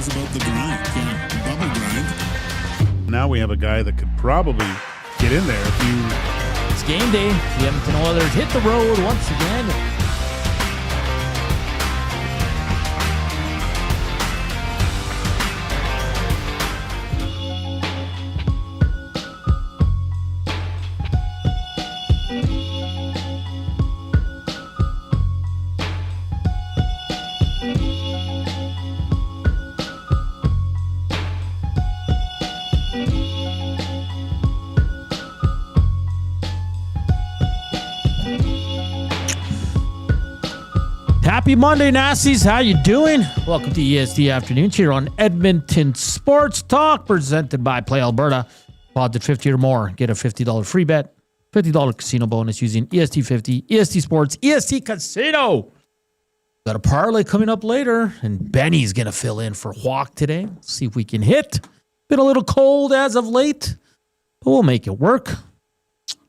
knows about the grind. Yeah, bubble grind. Now we have a guy that could probably get in there if you... It's game day. The Edmonton Oilers hit the road once again. Happy Monday, Nasties. How you doing? Welcome to EST Afternoons here on Edmonton Sports Talk, presented by Play Alberta. Deposit 50 or more. Get a $50 free bet, $50 casino bonus using EST50, EST Sports, EST Casino. Got a parlay coming up later, and Benny's going to fill in for Hawk today. See if we can hit. Been a little cold as of late, but we'll make it work.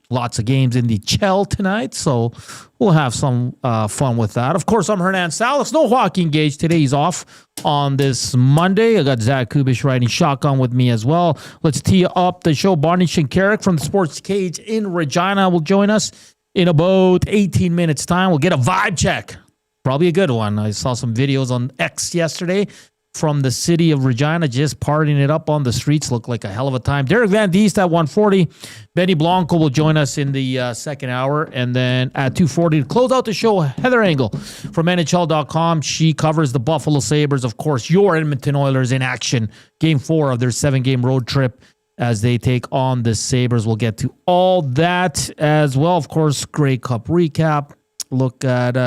Lots of games in the Chell tonight, so we'll have some fun with that. Of course, I'm Hernan Salas. No Joaquin Gage today. He's off on this Monday. I got Zach Kubish riding shotgun with me as well. Let's tee up the show. Barney Shynkaruk from the Sports Cage in Regina will join us in about 18 minutes' time. We'll get a vibe check. Probably a good one. I saw some videos on X yesterday from the city of Regina, just partying it up on the streets. Looked like a hell of a time. Derek Van Diest at 1:40. Benny Blanco will join us in the second hour. And then at 2:40 to close out the show, Heather Engel from NHL.com. She covers the Buffalo Sabres. Of course, your Edmonton Oilers in action. Game 4 of their 7-game road trip as they take on the Sabres. We'll get to all that as well. Of course, Grey Cup recap. Look at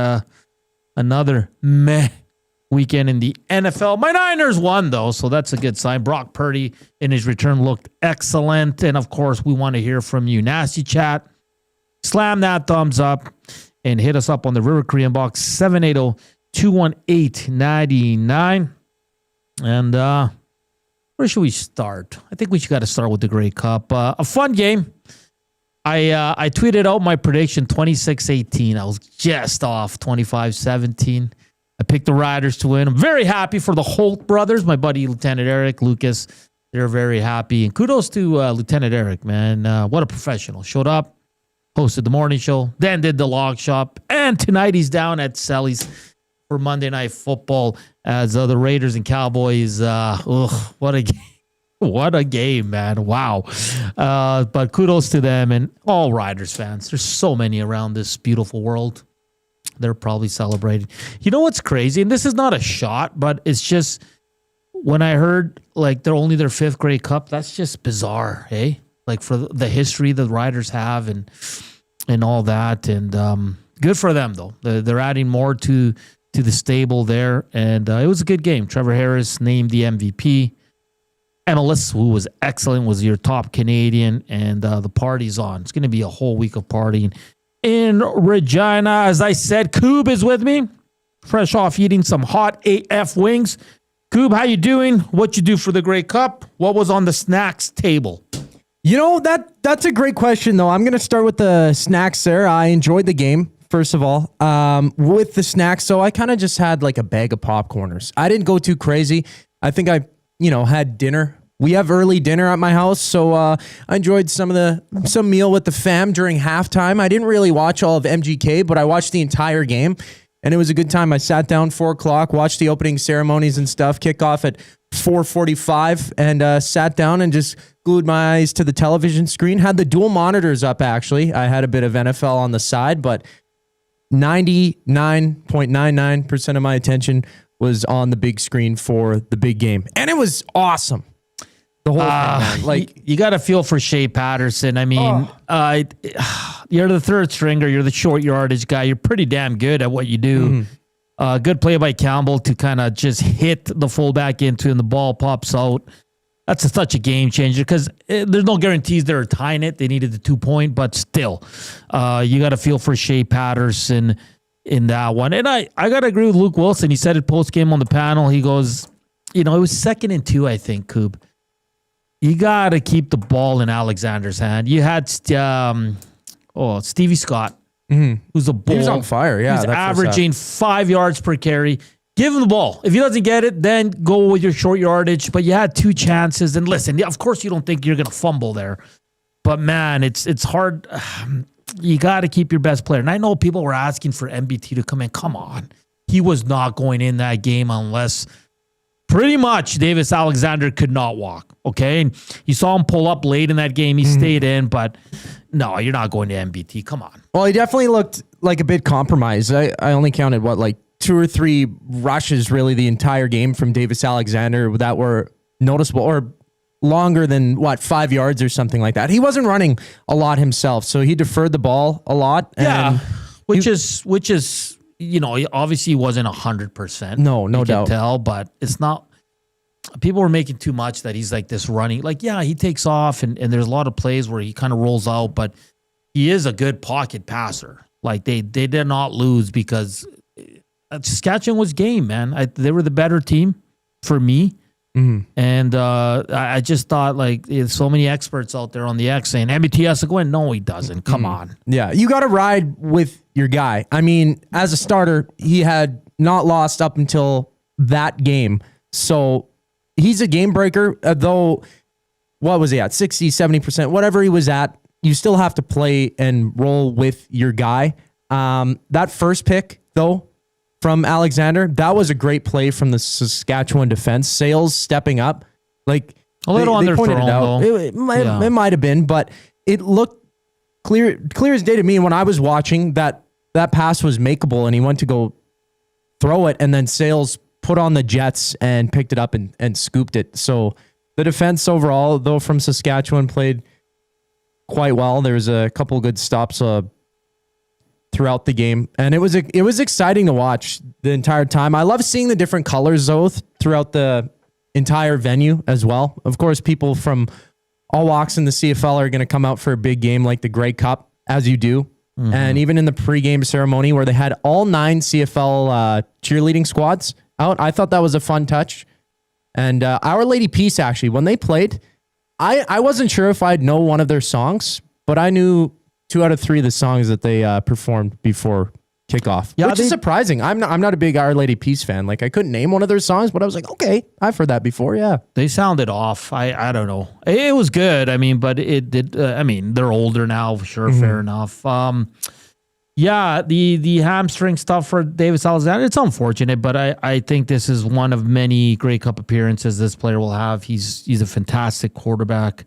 another meh weekend in the NFL. My Niners won, though, so that's a good sign. Brock Purdy in his return looked excellent. And, of course, we want to hear from you. Nasty chat. Slam that thumbs up and hit us up on the River Korean box, 780-218-99. And where should we start? I think we should got to start with the Grey Cup. A fun game. I tweeted out my prediction, 26-18. I was just off, 25-17. I picked the Riders to win. I'm very happy for the Holt brothers, my buddy Lieutenant Eric, Lucas. They're very happy. And kudos to Lieutenant Eric, man. What a professional. Showed up, hosted the morning show, then did the log shop. And tonight he's down at Sally's for Monday Night Football as the Raiders and Cowboys. What a game. What a game, man. Wow. But kudos to them and all Riders fans. There's so many around this beautiful world. They're probably celebrating. You know what's crazy? And this is not a shot, but it's just when I heard like they're only their 5th Grey Cup, that's just bizarre, hey? Like for the history the Riders have and all that. And good for them, though. They're adding more to the stable there. And it was a good game. Trevor Harris named the MVP. MLS, who was excellent, was your top Canadian. And the party's on. It's going to be a whole week of partying in Regina. As I said, Coob is with me, fresh off eating some hot AF wings. Coob, how you doing? What you do for the Grey Cup? What was on the snacks table? You know, that's a great question, though. I'm going to start with the snacks there. I enjoyed the game, first of all. With the snacks, so I kind of just had like a bag of popcorners. I didn't go too crazy. I think I, had dinner. We have early dinner at my house, so I enjoyed some meal with the fam during halftime. I didn't really watch all of MGK, but I watched the entire game, and it was a good time. I sat down 4 o'clock, watched the opening ceremonies and stuff, kick off at 4:45, and sat down and just glued my eyes to the television screen. Had the dual monitors up, actually. I had a bit of NFL on the side, but 99.99% of my attention was on the big screen for the big game, and it was awesome. The whole thing, man. Like you got to feel for Shea Patterson. I mean, you're the third stringer. You're the short yardage guy. You're pretty damn good at what you do. Good play by Campbell to kind of just hit the fullback into, and the ball pops out. That's such a game changer because there's no guarantees they're tying it. They needed the 2-point, but still, you got to feel for Shea Patterson in that one. And I got to agree with Luke Wilson. He said it post game on the panel. He goes, it was 2nd and 2, I think, Coob. You got to keep the ball in Alexander's hand. You had Stevie Scott, who's a bull. He was on fire, yeah. He's averaging 5 yards per carry. Give him the ball. If he doesn't get it, then go with your short yardage. But you had 2 chances. And listen, of course you don't think you're going to fumble there. But, man, it's hard. You got to keep your best player. And I know people were asking for MBT to come in. Come on. He was not going in that game unless pretty much Davis Alexander could not walk, okay? And you saw him pull up late in that game. He stayed in, but no, you're not going to MBT. Come on. Well, he definitely looked like a bit compromised. I only counted, 2 or 3 rushes really the entire game from Davis Alexander that were noticeable or longer than 5 yards or something like that. He wasn't running a lot himself, so he deferred the ball a lot. Yeah, which is obviously he wasn't 100%. No you doubt. can tell, but it's not. People were making too much that he's like this running. He takes off and there's a lot of plays where he kind of rolls out, but he is a good pocket passer. They did not lose because Saskatchewan was game, man. They were the better team for me. Mm-hmm. And I just thought there's so many experts out there on the X saying MBT has to go in. No, he doesn't. Come on. Yeah, you got to ride with your guy. I mean, as a starter, he had not lost up until that game. So he's a game breaker, though. What was he at? 60, 70%, whatever he was at. You still have to play and roll with your guy. That first pick, though, from Alexander, that was a great play from the Saskatchewan defense. Sales stepping up. A little underthrown, though. It might have been, but it looked clear as day to me when I was watching that pass was makeable and he went to go throw it, and then Sales put on the Jets and picked it up and scooped it. So the defense overall, though, from Saskatchewan played quite well. There was a couple of good stops throughout the game, and it was exciting to watch the entire time. I love seeing the different colors, though, throughout the entire venue as well. Of course, people from all walks in the CFL are going to come out for a big game like the Grey Cup, as you do. Mm-hmm. And even in the pregame ceremony where they had all 9 CFL cheerleading squads out, I thought that was a fun touch. And Our Lady Peace, actually, when they played, I wasn't sure if I'd know one of their songs, but I knew 2 out of 3 of the songs that they performed before kickoff, which is surprising. I'm not a big Our Lady Peace fan. I couldn't name one of their songs, but I was like, okay, I've heard that before. Yeah, they sounded off. I don't know. It was good. I mean, but it did. They're older now. Sure, mm-hmm. Fair enough. The hamstring stuff for Davis Alexander, it's unfortunate, but I think this is one of many Grey Cup appearances this player will have. He's a fantastic quarterback.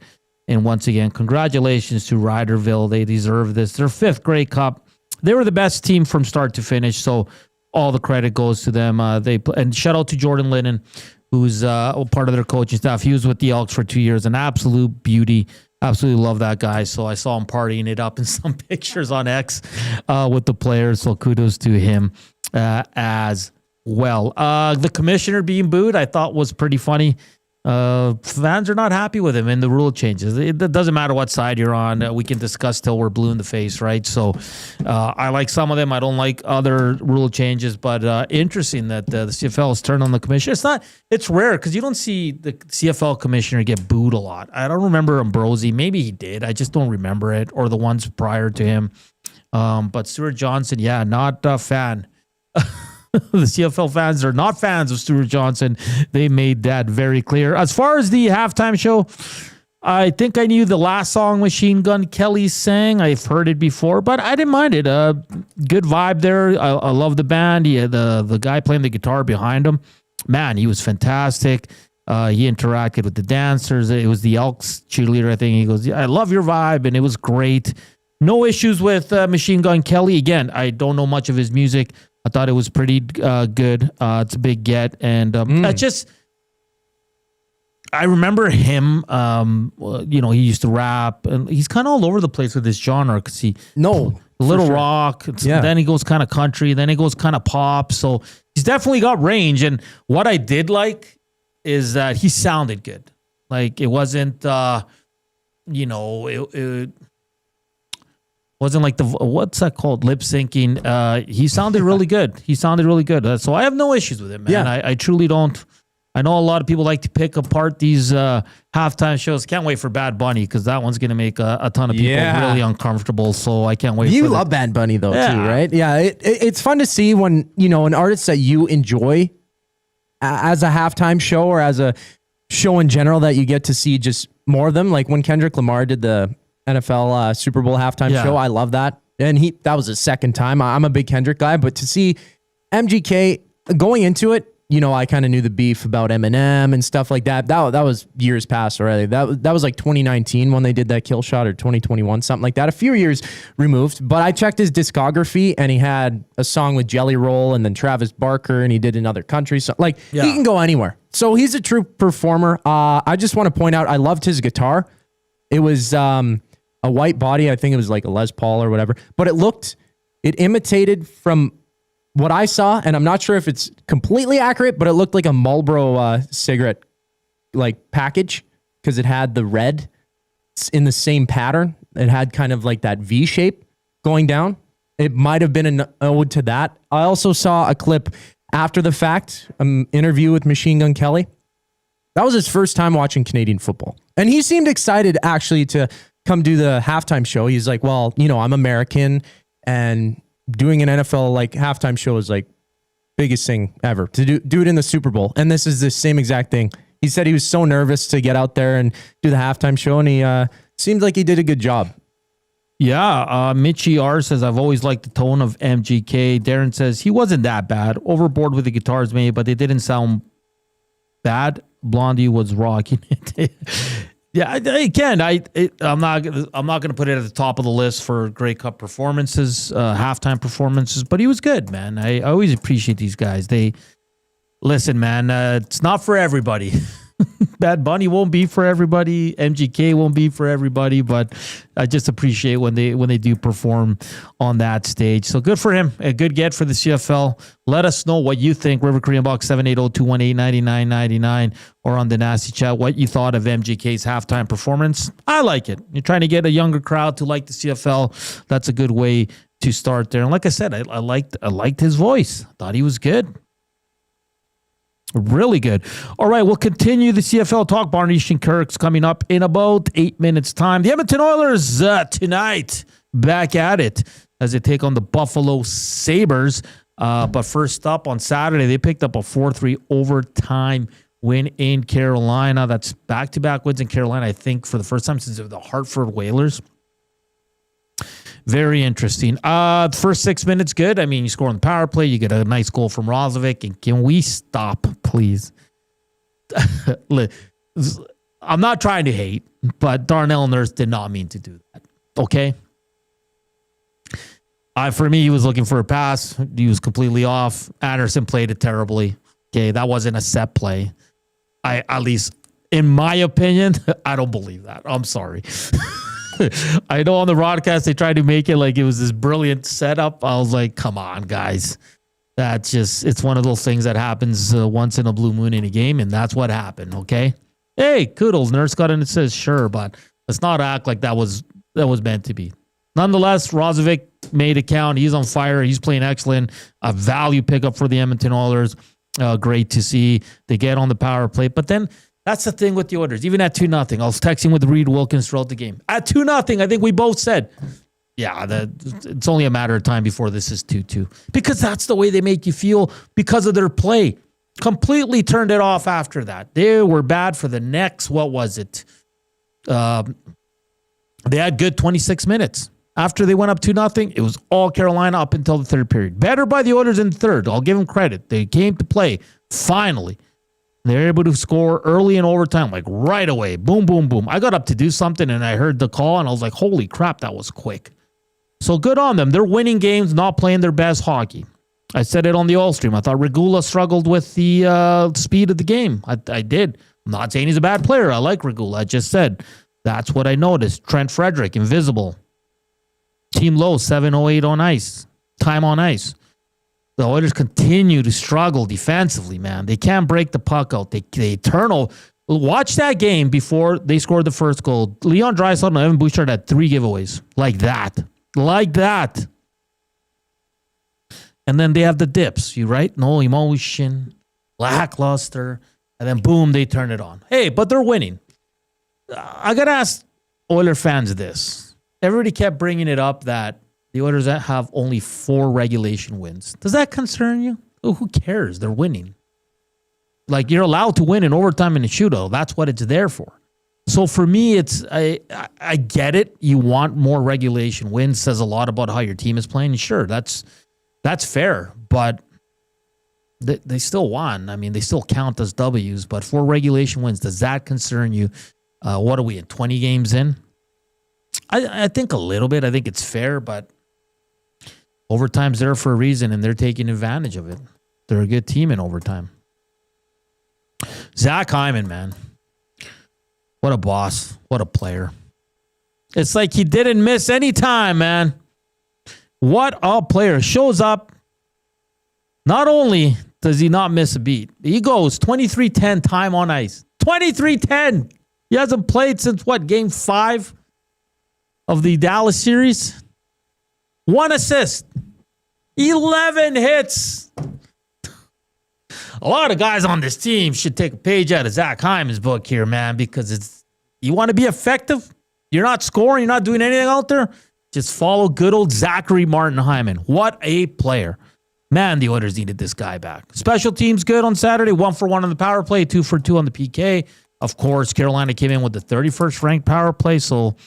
And once again, congratulations to Riderville. They deserve this. Their 5th Grey Cup. They were the best team from start to finish, so all the credit goes to them. And shout out to Jordan Lennon, who's part of their coaching staff. He was with the Elks for 2 years, an absolute beauty. Absolutely love that guy. So I saw him partying it up in some pictures on X with the players. So kudos to him as well. The commissioner being booed, I thought was pretty funny. Fans are not happy with him and the rule changes. It doesn't matter what side you're on. We can discuss till we're blue in the face, right? So I like some of them. I don't like other rule changes, but interesting that the CFL has turned on the commissioner. It's rare because you don't see the CFL commissioner get booed a lot. I don't remember Ambrosi. Maybe he did. I just don't remember it, or the ones prior to him. But Stuart Johnson, not a fan. The CFL fans are not fans of Stuart Johnson. They made that very clear. As far as the halftime show, I think I knew the last song Machine Gun Kelly sang. I've heard it before, but I didn't mind it. Good vibe there. I love the band. He had the guy playing the guitar behind him. Man, he was fantastic. He interacted with the dancers. It was the Elks cheerleader, I think. He goes, I love your vibe, and it was great. No issues with Machine Gun Kelly. Again, I don't know much of his music. I thought it was pretty good. It's a big get. And I remember him, he used to rap. And he's kind of all over the place with this genre because little rock. Then he goes kind of country. Then he goes kind of pop. So he's definitely got range. And what I did like is that he sounded good. It wasn't, it wasn't like what's that called? Lip syncing. He sounded really good. So I have no issues with him, man. Yeah. I truly don't. I know a lot of people like to pick apart these halftime shows. Can't wait for Bad Bunny because that one's going to make a ton of people really uncomfortable. So I can't wait. You love Bad Bunny though, too, right? Yeah. It's fun to see when, an artist that you enjoy as a halftime show or as a show in general that you get to see just more of them. Like when Kendrick Lamar did the NFL Super Bowl halftime show, I love that. And that was his second time. I'm a big Kendrick guy, but to see MGK going into it, you know, I kind of knew the beef about Eminem and stuff like that. That was years past already. That was like 2019 when they did that kill shot, or 2021, something like that. A few years removed. But I checked his discography, and he had a song with Jelly Roll and then Travis Barker, and he did another country song. Like, he can go anywhere. So he's a true performer. I just want to point out, I loved his guitar. It was a white body. I think it was like a Les Paul or whatever. But it imitated from what I saw, and I'm not sure if it's completely accurate, but it looked like a Marlboro cigarette like package, because it had the red in the same pattern. It had kind of like that V shape going down. It might have been an ode to that. I also saw a clip after the fact, an interview with Machine Gun Kelly. That was his first time watching Canadian football. And he seemed excited actually to come do the halftime show. He's like, well, you know, I'm American, and doing an NFL like halftime show is like biggest thing ever to do it in the Super Bowl. And this is the same exact thing. He said he was so nervous to get out there and do the halftime show, and he seemed like he did a good job. Yeah, Mitchie R says, I've always liked the tone of MGK. Darren says he wasn't that bad. Overboard with the guitars maybe, but they didn't sound bad. Blondie was rocking it. Yeah, again, I'm not going to put it at the top of the list for Grey Cup performances, halftime performances, but he was good, man. I always appreciate these guys. Listen, man. It's not for everybody. Bad Bunny won't be for everybody. MGK won't be for everybody, but I just appreciate when they do perform on that stage. So good for him. A good get for the CFL. Let us know what you think. River Korean Box 780-218-9999 or on the Nasty Chat what you thought of MGK's halftime performance. I like it. You're trying to get a younger crowd to like the CFL. That's a good way to start there. And like I said, I liked his voice. Thought he was good. Really good. All right, we'll continue the CFL talk. Barney Shynkaruk's coming up in about 8 minutes' time. The Edmonton Oilers tonight back at it as they take on the Buffalo Sabres. But first up on Saturday, they picked up a 4-3 overtime win in Carolina. That's back-to-back wins in Carolina, I think, for the first time since the Hartford Whalers. Very interesting. The first 6 minutes, good. I mean, you score on the power play. You get a nice goal from Rozovic. And can we stop, please? I'm not trying to hate, but Darnell Nurse did not mean to do that. Okay? For me, he was looking for a pass. He was completely off. Anderson played it terribly. Okay, that wasn't a set play. At least, in my opinion, I don't believe that. I'm sorry. I know on the broadcast they tried to make it like it was this brilliant setup. I was like, come on, guys. It's one of those things that happens once in a blue moon in a game, and that's what happened, okay? Hey, kudos. Nurse got in and says, sure, but let's not act like that was meant to be. Nonetheless, Rozovic made a count. He's on fire. He's playing excellent. A value pickup for the Edmonton Oilers. Great to see. They get on the power play, but then that's the thing with the Oilers. Even at 2-0, I was texting with Reed Wilkins throughout the game. At 2-0, I think we both said, yeah, it's only a matter of time before this is 2-2. Because that's the way they make you feel because of their play. Completely turned it off after that. They were bad for the next, what was it? They had good 26 minutes. After they went up 2-0, it was all Carolina up until the third period. Better by the Oilers in the third. I'll give them credit. They came to play, finally. They're able to score early in overtime, like right away. Boom, boom, boom. I got up to do something, and I heard the call, and I was like, holy crap, that was quick. So good on them. They're winning games, not playing their best hockey. I said it on the All Stream. I thought Regula struggled with the speed of the game. I did. I'm not saying he's a bad player. I like Regula. I just said that's what I noticed. Trent Frederick, invisible. Team low, 7:08 on ice. Time on ice. The Oilers continue to struggle defensively, man. They can't break the puck out. They turn over. Watch that game before they scored the first goal. Leon Draisaitl and Evan Bouchard had 3 giveaways. Like that. And then they have the dips, right? No emotion, lackluster, and then boom, they turn it on. Hey, but they're winning. I got to ask Oiler fans this. Everybody kept bringing it up that the Oilers have only 4 regulation wins. Does that concern you? Oh, who cares? They're winning. Like, you're allowed to win in overtime in a shootout. That's what it's there for. So for me, I get it. You want more regulation wins. Says a lot about how your team is playing. Sure, that's fair, but they still won. I mean, they still count as W's. But for regulation wins, does that concern you? What are we at 20 games in? I think a little bit. I think it's fair, but overtime's there for a reason, and they're taking advantage of it. They're a good team in overtime. Zach Hyman, man. What a boss. What a player. It's like he didn't miss any time, man. What a player. Shows up. Not only does he not miss a beat, he goes 23-10 time on ice. 23-10. He hasn't played since what, game 5 of the Dallas series? 1 assist. 11 hits. A lot of guys on this team should take a page out of Zach Hyman's book here, man, because you want to be effective. You're not scoring. You're not doing anything out there. Just follow good old Zachary Martin Hyman. What a player. Man, the Oilers needed this guy back. Special teams good on Saturday. 1 for 1 on the power play. 2 for 2 on the PK. Of course, Carolina came in with the 31st ranked power play, so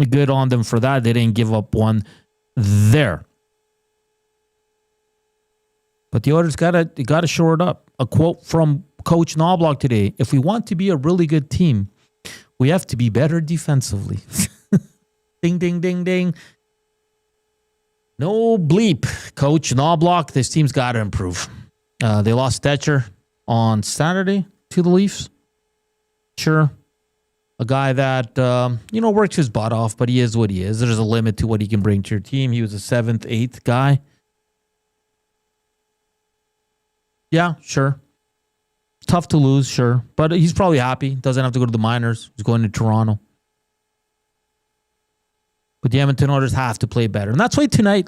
good on them for that. They didn't give up one there. But the Oilers got to shore it up. A quote from Coach Knobloch today: if we want to be a really good team, we have to be better defensively. Ding, ding, ding, ding. No bleep, Coach Knobloch. This team's got to improve. They lost Stecher on Saturday to the Leafs. Sure. A guy that, works his butt off, but he is what he is. There's a limit to what he can bring to your team. He was a 7th, 8th guy. Yeah, sure. Tough to lose, sure. But he's probably happy. Doesn't have to go to the minors. He's going to Toronto. But the Edmonton Oilers have to play better. And that's why tonight,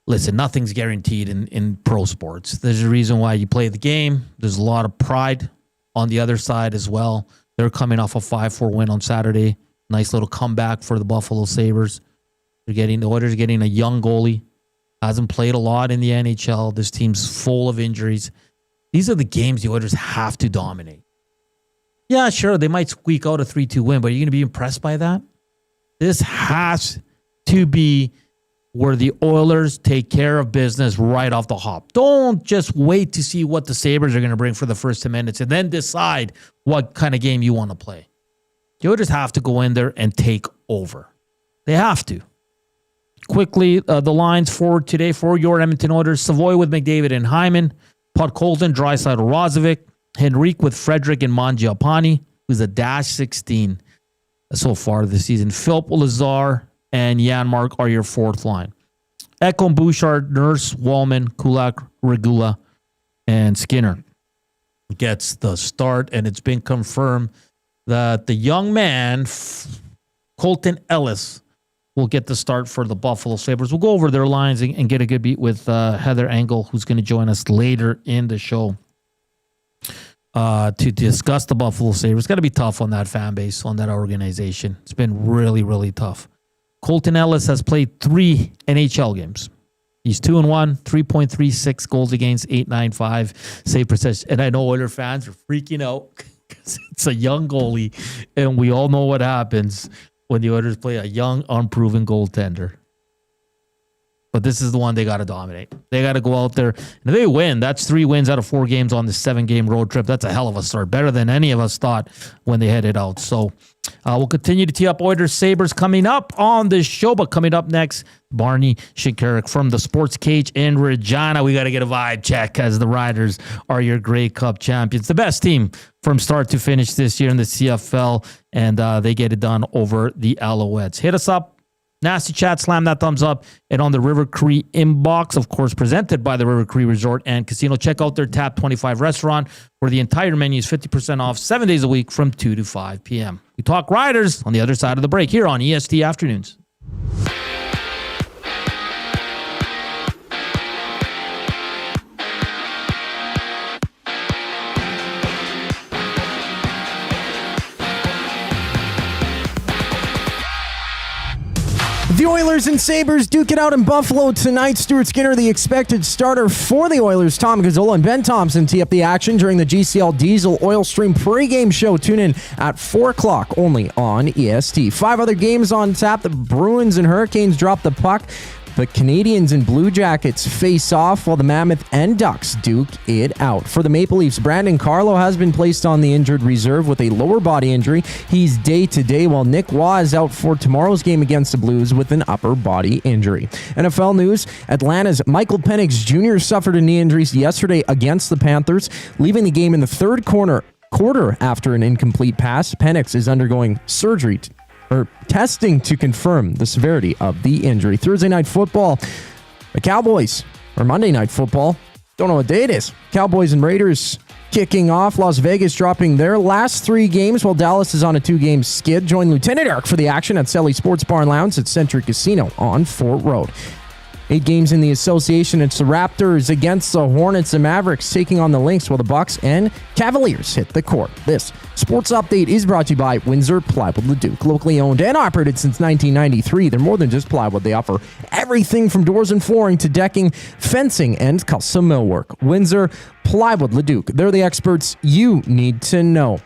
listen, nothing's guaranteed in pro sports. There's a reason why you play the game. There's a lot of pride on the other side as well. They're coming off a 5-4 win on Saturday. Nice little comeback for the Buffalo Sabres. The Oilers are getting a young goalie. Hasn't played a lot in the NHL. This team's full of injuries. These are the games the Oilers have to dominate. Yeah, sure, they might squeak out a 3-2 win, but are you going to be impressed by that? This has to be where the Oilers take care of business right off the hop. Don't just wait to see what the Sabres are going to bring for the first 10 minutes and then decide what kind of game you want to play. The Oilers have to go in there and take over. They have to. Quickly, the lines forward today for your Edmonton Oilers: Savoy with McDavid and Hyman, Podkolzin, Draisaitl, Rozovic, Henrique with Frederick and Mangiapane, who's a -16 so far this season. Philip Lazar and Janmark are your 4th line. Ekholm, Bouchard, Nurse, Wallman, Kulak, Regula, and Skinner gets the start, and it's been confirmed that the young man, Colton Ellis, will get the start for the Buffalo Sabres. We'll go over their lines and get a good beat with Heather Engel, who's going to join us later in the show to discuss the Buffalo Sabres. It's got to be tough on that fan base, on that organization. It's been really, really tough. Colton Ellis has played 3 NHL games. He's 2-1, 3.36 goals against, 8.95 save percentage. And I know Oilers fans are freaking out because it's a young goalie, and we all know what happens when the Oilers play a young, unproven goaltender. But this is the one they got to dominate. They got to go out there. And if they win, that's 3 wins out of 4 games on this 7-game road trip. That's a hell of a start. Better than any of us thought when they headed out. So we'll continue to tee up Oilers Sabres coming up on this show. But coming up next, Barney Shynkaruk from the Sports Cage in Regina. We got to get a vibe check as the Riders are your Grey Cup champions. The best team from start to finish this year in the CFL. And they get it done over the Alouettes. Hit us up. Nasty chat, slam that thumbs up. And on the River Cree inbox, of course, presented by the River Cree Resort and Casino. Check out their Tap 25 restaurant where the entire menu is 50% off 7 days a week from 2 to 5 p.m. We talk Riders on the other side of the break here on EST Afternoons. The Oilers and Sabres duke it out in Buffalo tonight. Stuart Skinner, the expected starter for the Oilers. Tom Gazzola and Ben Thomson tee up the action during the GCL Diesel Oil Stream pregame show. Tune in at 4 o'clock only on EST. 5 other games on tap. The Bruins and Hurricanes drop the puck. The Canadians and Blue Jackets face off while the Mammoth and Ducks duke it out. For the Maple Leafs, Brandon Carlo has been placed on the injured reserve with a lower body injury. He's day-to-day, while Nick Waugh is out for tomorrow's game against the Blues with an upper body injury. NFL news, Atlanta's Michael Penix Jr. suffered a knee injury yesterday against the Panthers, leaving the game in the third quarter after an incomplete pass. Penix is undergoing surgery testing to confirm the severity of the injury. Thursday night football, the Cowboys, or Monday night football, don't know what day it is. Cowboys and Raiders kicking off. Las Vegas dropping their last 3 games while Dallas is on a 2-game skid. Join Lieutenant Eric for the action at Selly Sports Bar and Lounge at Century Casino on Fort Road. 8 games in the association. It's the Raptors against the Hornets and Mavericks taking on the Lynx while the Bucks and Cavaliers hit the court. This sports update is brought to you by Windsor Plywood Leduc. Locally owned and operated since 1993. They're more than just plywood. They offer everything from doors and flooring to decking, fencing, and custom millwork. Windsor Plywood Leduc. They're the experts you need to know.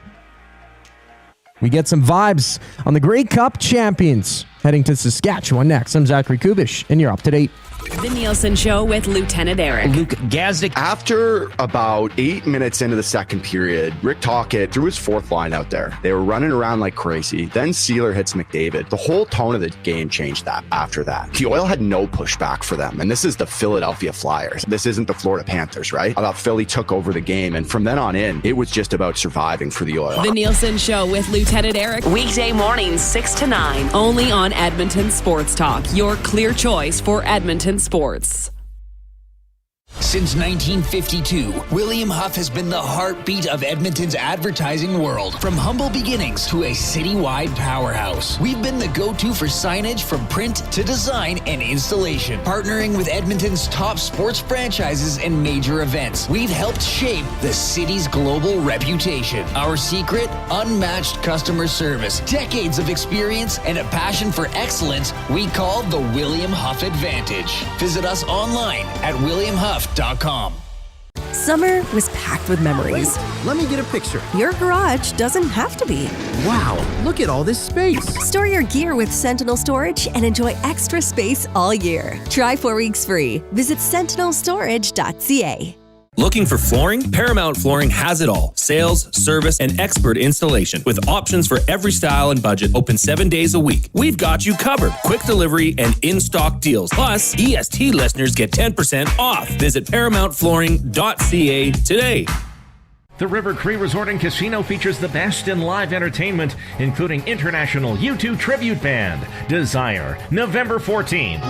We get some vibes on the Grey Cup champions heading to Saskatchewan next. I'm Zachary Kubish, and you're up to date. The Nielsen Show with Lieutenant Eric. Luke Gazdick. After about 8 minutes into the second period, Rick Tocchet threw his 4th line out there. They were running around like crazy. Then Sealer hits McDavid. The whole tone of the game changed after that. The Oil had no pushback for them. And this is the Philadelphia Flyers. This isn't the Florida Panthers, right? I thought Philly took over the game. And from then on in, it was just about surviving for the Oil. The Nielsen Show with Lieutenant Eric. Weekday mornings 6 to 9. Only on Edmonton Sports Talk. Your clear choice for Edmonton sports. Since 1952, William Huff has been the heartbeat of Edmonton's advertising world. From humble beginnings to a citywide powerhouse, we've been the go-to for signage from print to design and installation. Partnering with Edmonton's top sports franchises and major events, we've helped shape the city's global reputation. Our secret? Unmatched customer service, decades of experience, and a passion for excellence we call the William Huff Advantage. Visit us online at williamhuff.com. Summer was packed with memories. Let me get a picture. Your garage doesn't have to be. Wow, look at all this space. Store your gear with Sentinel Storage and enjoy extra space all year. Try 4 weeks free. Visit sentinelstorage.ca. Looking for flooring? Paramount Flooring has it all. Sales, service, and expert installation. With options for every style and budget, open 7 days a week. We've got you covered. Quick delivery and in-stock deals. Plus, EST listeners get 10% off. Visit ParamountFlooring.ca today. The River Cree Resort and Casino features the best in live entertainment, including international U2 tribute band, Desire, November 14th.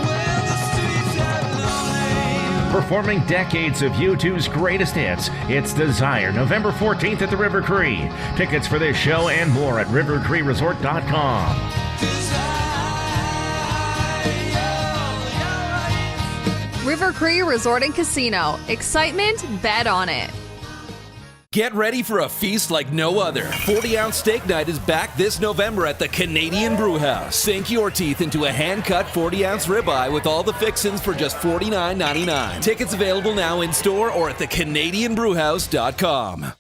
Performing decades of U2's greatest hits, it's Desire, November 14th at the River Cree. Tickets for this show and more at rivercreeresort.com. River Cree Resort and Casino. Excitement, bet on it. Get ready for a feast like no other. 40-ounce steak night is back this November at the Canadian Brewhouse. Sink your teeth into a hand-cut 40-ounce ribeye with all the fixins for just $49.99. Tickets available now in store or at thecanadianbrewhouse.com.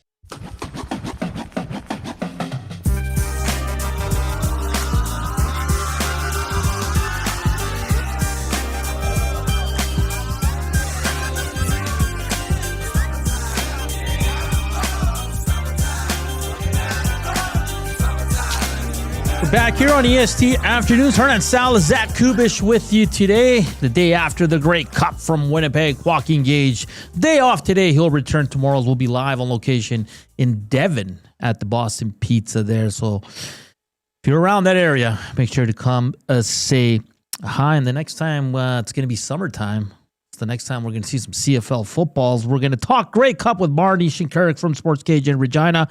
Back here on EST Afternoons, Hernan Salas, Zach Kubish with you today. The day after the Grey Cup from Winnipeg, Joaquin Gage. Day off today. He'll return tomorrow. We'll be live on location in Devon at the Boston Pizza there. So if you're around that area, make sure to come say hi. And the next time it's going to be summertime. It's the next time we're going to see some CFL footballs. We're going to talk Grey Cup with Barney Shynkaruk from Sports Cage in Regina.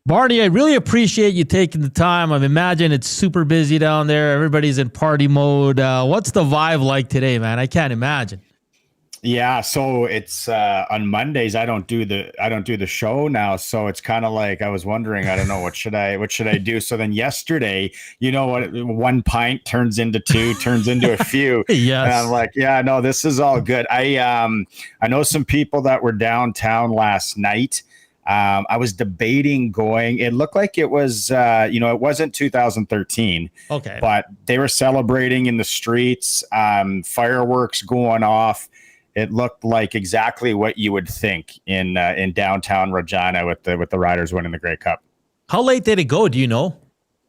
Barney, I really appreciate you taking the time. I imagine it's super busy down there. Everybody's in party mode. What's the vibe like today, man? I can't imagine. Yeah, so it's on Mondays. I don't do the show now, so it's kind of like I was wondering. I don't know what should I do. So then yesterday, you know what? One pint turns into two, turns into a few. Yes, and I'm like, yeah, no, this is all good. I know some people that were downtown last night. I was debating going. It looked like it was, it wasn't 2013. Okay, but they were celebrating in the streets, fireworks going off. It looked like exactly what you would think in downtown Regina with the Riders winning the Grey Cup. How late did it go? Do you know?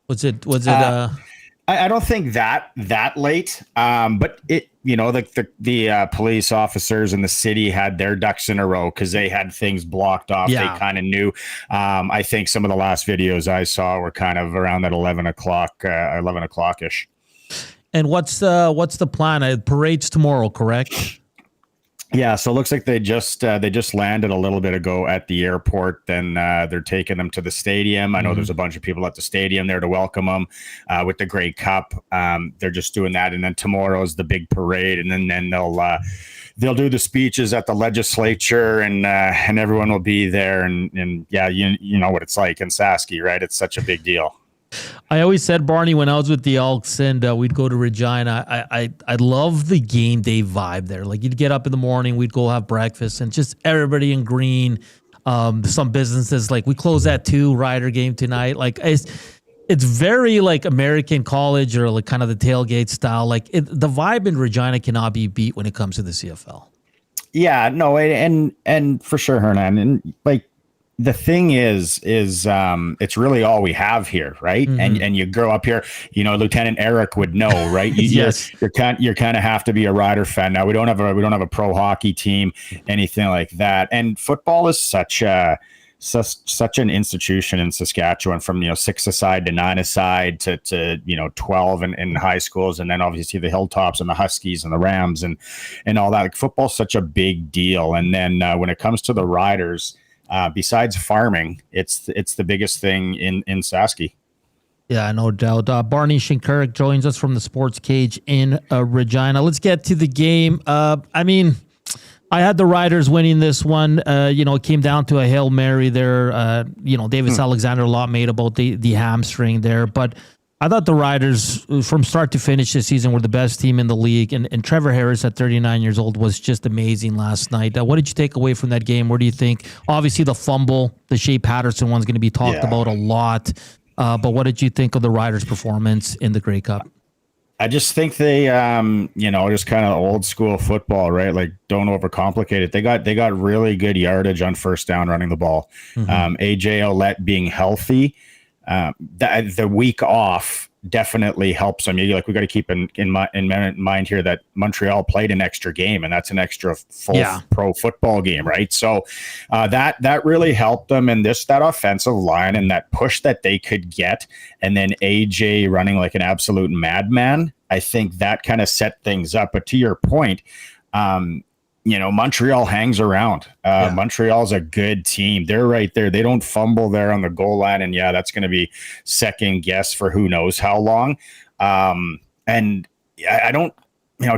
Was it? I don't think that late. But it, the police officers in the city had their ducks in a row because they had things blocked off. Yeah. They kind of knew. I think some of the last videos I saw were kind of around that 11 o'clock ish. And what's the plan? Parade's tomorrow, correct? Yeah, so it looks like they just landed a little bit ago at the airport. Then they're taking them to the stadium. I know there's a bunch of people at the stadium there to welcome them with the Grey Cup. They're just doing that, and then tomorrow's the big parade, and then they'll do the speeches at the legislature, and everyone will be there. And yeah, you know what it's like in Sasky, right? It's such a big deal. I always said, Barney, when I was with the Elks and we'd go to Regina, I love the game day vibe there. Like, you'd get up in the morning, we'd go have breakfast, and just everybody in green. Some businesses, like, we close at 2, Rider game tonight. Like, it's very like American college or like kind of the tailgate style. Like, the vibe in Regina cannot be beat when it comes to the CFL. Yeah, no, and for sure, Hernan, and like, the thing is it's really all we have here, right? Mm-hmm. And you grow up here, Lieutenant Eric would know, right? Yes. You're kind of have to be a Rider fan. Now we don't have a pro hockey team, anything like that. And football is such an institution in Saskatchewan, from 6-a-side to 9-a-side to 12 in high schools, and then obviously the Hilltops and the Huskies and the Rams and all that. Like, football's such a big deal. And then when it comes to the Riders, besides farming, it's the biggest thing in Sasky. Yeah, no doubt. Barney Shynkaruk joins us from the Sports Cage in Regina. Let's get to the game. I had the Riders winning this one. It came down to a Hail Mary there. Davis Alexander, a lot made about the hamstring there, but I thought the Riders, from start to finish this season, were the best team in the league. And Trevor Harris, at 39 years old, was just amazing last night. What did you take away from that game? Where do you think? Obviously, the fumble, the Shea Patterson one's going to be talked about a lot. But what did you think of the Riders' performance in the Grey Cup? I just think they, just kind of old school football, right? Like, don't overcomplicate it. They got really good yardage on first down running the ball. Mm-hmm. AJ Ouellette being healthy. The week off definitely helps them. We got to keep in mind here that Montreal played an extra game, and that's an extra full pro football game, right? So that really helped them. And that offensive line and that push that they could get, and then AJ running like an absolute madman, I think that kind of set things up. But to your point, Montreal hangs around. Montreal's a good team. They're right there. They don't fumble there on the goal line. And that's going to be second guess for who knows how long. And I don't,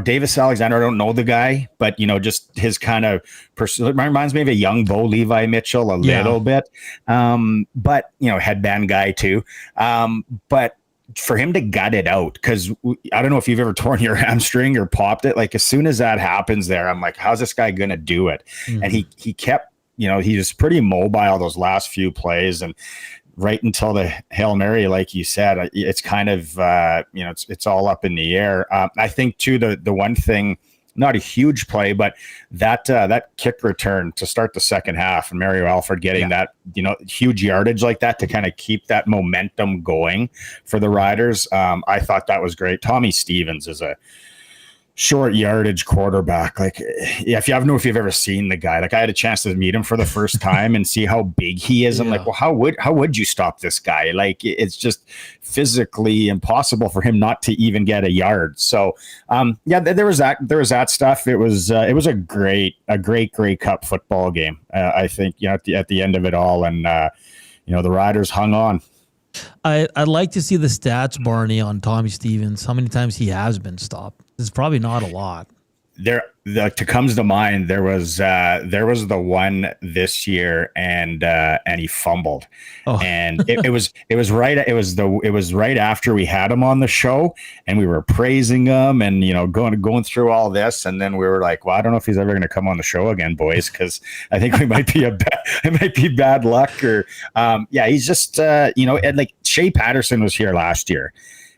Davis Alexander, I don't know the guy, but, just his kind of it reminds me of a young Bo Levi Mitchell a little bit. But, headband guy too. But for him to gut it out, because I don't know if you've ever torn your hamstring or popped it. Like, as soon as that happens there, I'm like, how's this guy going to do it? Mm-hmm. And he kept, he was pretty mobile those last few plays, and right until the Hail Mary, like you said, it's kind of, it's all up in the air. I think too, the one thing, not a huge play, but that kick return to start the second half, and Mario Alford getting that, huge yardage like that to kind of keep that momentum going for the Riders. I thought that was great. Tommy Stevens is a short yardage quarterback. Like, if you've ever seen the guy, like, I had a chance to meet him for the first time and see how big he is. I'm like, well, how would you stop this guy? Like, it's just physically impossible for him not to even get a yard. So, there was that stuff. It was a great Grey Cup football game. I think, at the end of it all, and the Riders hung on. I'd like to see the stats, Barney, on Tommy Stevens. How many times he has been stopped? It's probably not a lot. comes to mind, there was the one this year, and he fumbled, and it was right after we had him on the show, and we were praising him, and going through all this, and then we were like, well, I don't know if he's ever going to come on the show again, boys, because I think it might be bad luck, or he's just and like Shea Patterson was here last year,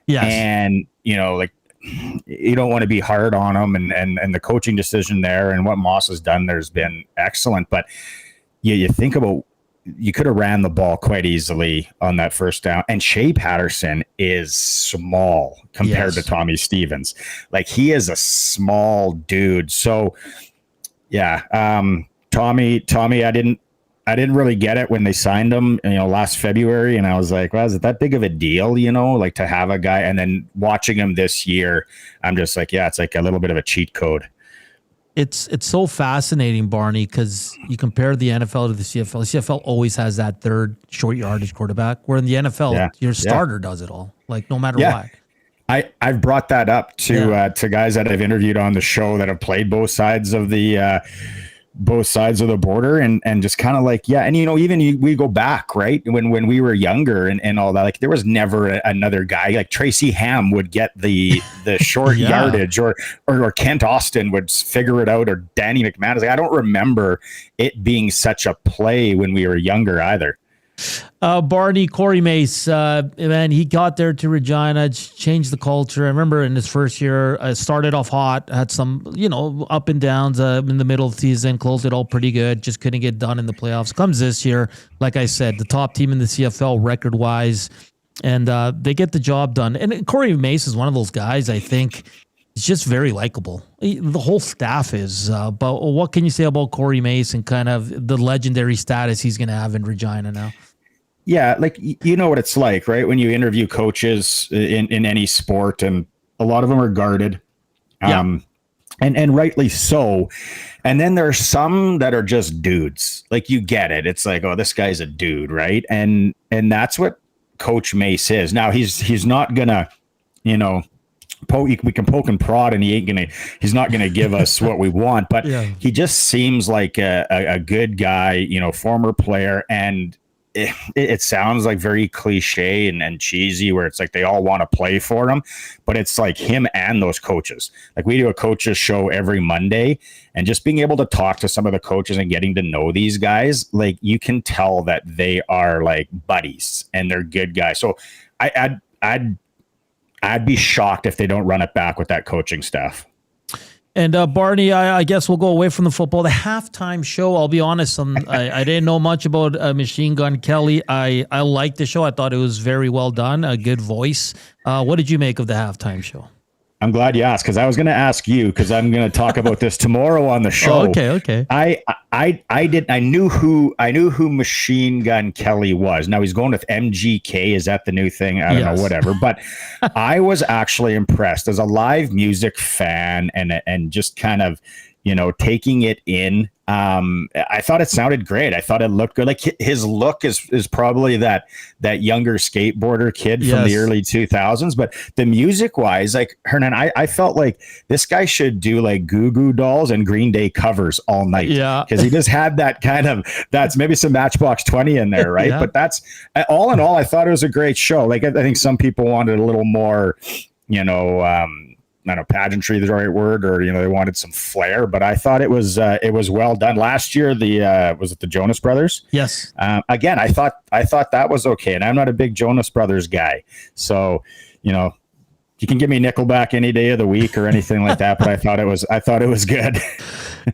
and you don't want to be hard on him, and the coaching decision there and what Moss has done there's been excellent. But you think about, you could have ran the ball quite easily on that first down. And Shea Patterson is small compared to Tommy Stevens. Like, he is a small dude. So Tommy, I didn't really get it when they signed him, last February. And I was like, well, is it that big of a deal, like to have a guy? And then watching him this year, I'm just like, it's like a little bit of a cheat code. It's so fascinating, Barney, because you compare the NFL to the CFL. The CFL always has that third short yardage quarterback, where in the NFL, your starter does it all, like no matter what. I've brought that up to guys that I've interviewed on the show that have played both sides of the border, and just kind of like, even we go back, right, when we were younger and all that, like there was never another guy like Tracy Ham would get the short yardage, or Kent Austin would figure it out, or Danny McManus. Like, I don't remember it being such a play when we were younger either. Barney, Corey Mace, man, he got there to Regina, changed the culture. I remember in his first year, started off hot, had some, up and downs in the middle of the season, closed it all pretty good, just couldn't get done in the playoffs. Comes this year, like I said, the top team in the CFL record-wise, and they get the job done. And Corey Mace is one of those guys, I think, is just very likable. The whole staff is. But what can you say about Corey Mace and kind of the legendary status he's going to have in Regina now? Yeah, like, what it's like, right? When you interview coaches in any sport, and a lot of them are guarded, and rightly so. And then there's some that are just dudes. Like, you get it. It's like, oh, this guy's a dude, right? And that's what Coach Mace is. Now, he's not gonna, we can poke and prod, and he's not gonna give us what we want. But he just seems like a good guy, former player, and it sounds like very cliche and cheesy, where it's like they all want to play for him, but it's like him and those coaches. Like, we do a coaches show every Monday, and just being able to talk to some of the coaches and getting to know these guys, like, you can tell that they are like buddies and they're good guys. So I'd be shocked if they don't run it back with that coaching staff. And Barney, I guess we'll go away from the football. The halftime show, I'll be honest, I didn't know much about Machine Gun Kelly. I liked the show. I thought it was very well done, a good voice. What did you make of the halftime show? I'm glad you asked, because I was going to ask you, because I'm going to talk about this tomorrow on the show. Oh, okay. I knew who Machine Gun Kelly was. Now, he's going with MGK. Is that the new thing? I don't know, whatever. But I was actually impressed as a live music fan, and just kind of, taking it in. I thought it sounded great. I thought it looked good. Like, his look is probably that younger skateboarder kid from the early 2000s. But the music wise, like, Hernan, I felt like this guy should do like Goo Goo Dolls and Green Day covers all night. Yeah. Because he just had that kind of, that's maybe some Matchbox 20 in there, right? But that's, all in all, I thought it was a great show. Like, I think some people wanted a little more, I don't know, pageantry is the right word, or they wanted some flair, but I thought it was well done. Last year, was it the Jonas Brothers? Yes. Again, I thought that was okay, and I'm not a big Jonas Brothers guy, so you can give me Nickelback any day of the week or anything like that, but I thought it was good.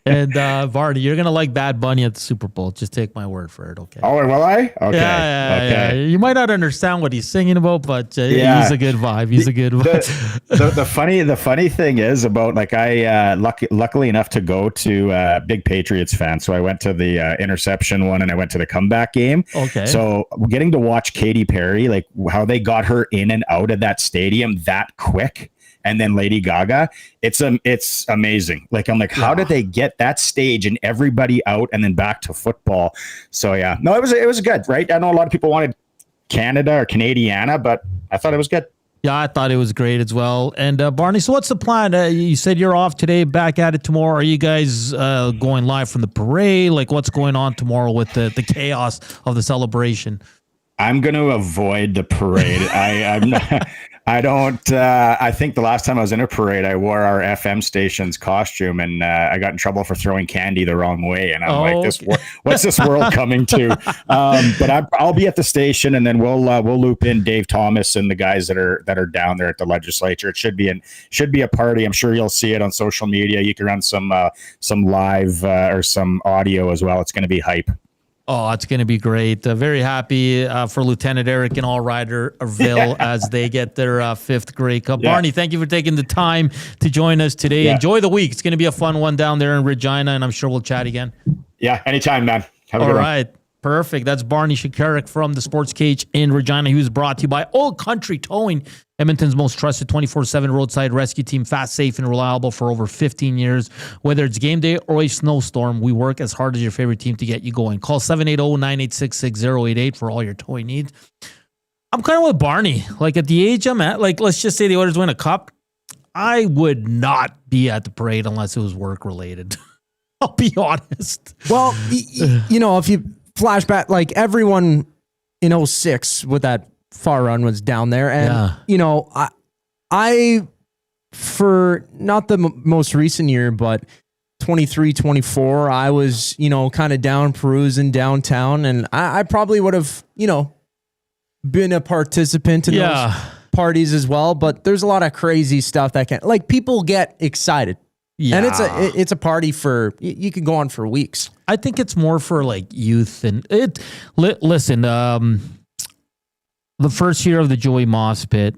And Vardy, you're gonna like Bad Bunny at the Super Bowl. Just take my word for it, okay? Oh, will I? Okay. Yeah. You might not understand what he's singing about, but he's a good vibe. He's a good vibe. The funny thing is about, like, I luckily enough to go to big Patriots fan, so I went to the interception one, and I went to the comeback game. Okay. So getting to watch Katy Perry, like how they got her in and out of that stadium that quick. And then Lady Gaga, it's amazing. Like, I'm like, how did they get that stage and everybody out and then back to football? So yeah, no, it was good, right? I know a lot of people wanted Canada or Canadiana, but I thought it was good. Yeah, I thought it was great as well. And Barney, so what's the plan? You said you're off today, back at it tomorrow. Are you guys going live from the parade? Like, what's going on tomorrow with the chaos of the celebration? I'm going to avoid the parade. I'm not. I don't. I think the last time I was in a parade, I wore our FM station's costume, and I got in trouble for throwing candy the wrong way. And I'm like, what's this world coming to? But I'll be at the station, and then we'll loop in Dave Thomas and the guys that are down there at the legislature. It should be a party. I'm sure you'll see it on social media. You can run some live or some audio as well. It's going to be hype. Oh, it's going to be great. Very happy for Lieutenant Eric and all Riderville as they get their fifth Grey Cup. Yeah. Barney, thank you for taking the time to join us today. Yeah. Enjoy the week. It's going to be a fun one down there in Regina, and I'm sure we'll chat again. Yeah, anytime, man. Have a good one. All right. Perfect. That's Barney Shynkaruk from the Sports Cage in Regina. He was brought to you by Old Country Towing, Edmonton's most trusted 24/7 roadside rescue team, fast, safe, and reliable for over 15 years. Whether it's game day or a snowstorm, we work as hard as your favorite team to get you going. Call 780-986-6088 for all your towing needs. I'm kind of with Barney. Like, at the age I'm at, like, let's just say the Oilers win a cup, I would not be at the parade unless it was work-related. I'll be honest. Well, you know, if you flashback, like, everyone in 06 with that far run was down there. And, you know, I for not the most recent year, but 23, 24, I was, you know, kind of down perusing downtown. And I probably would have, you know, been a participant in those parties as well. But there's a lot of crazy stuff that like, people get excited. Yeah. And it's a party for, you can go on for weeks. I think it's more for like youth and listen, the first year of the Joey Moss pit,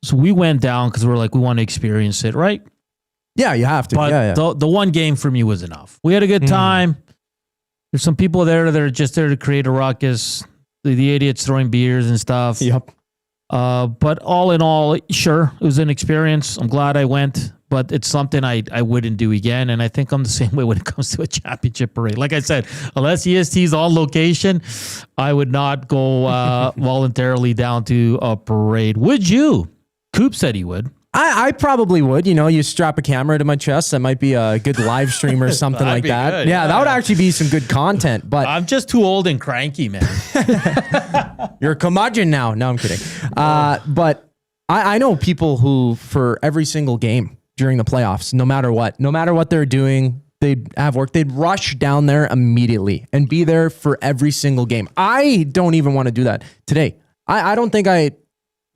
so we went down because we're like, we want to experience it, right? Yeah, you have to. But the one game for me was enough. We had a good time. There's some people there that are just there to create a ruckus. The idiots throwing beers and stuff. Yep. But all in all, sure, it was an experience. I'm glad I went, but it's something I wouldn't do again. And I think I'm the same way when it comes to a championship parade. Like I said, unless EST's on location, I would not go voluntarily down to a parade. Would you? Coop said he would. I probably would. You know, you strap a camera to my chest. That might be a good live stream or something like that. Good, yeah, that would actually be some good content. But I'm just too old and cranky, man. You're a curmudgeon now. No, I'm kidding. But I know people who, for every single game during the playoffs, no matter what they're doing, they'd have work. They'd rush down there immediately and be there for every single game. I don't even want to do that today. I don't think I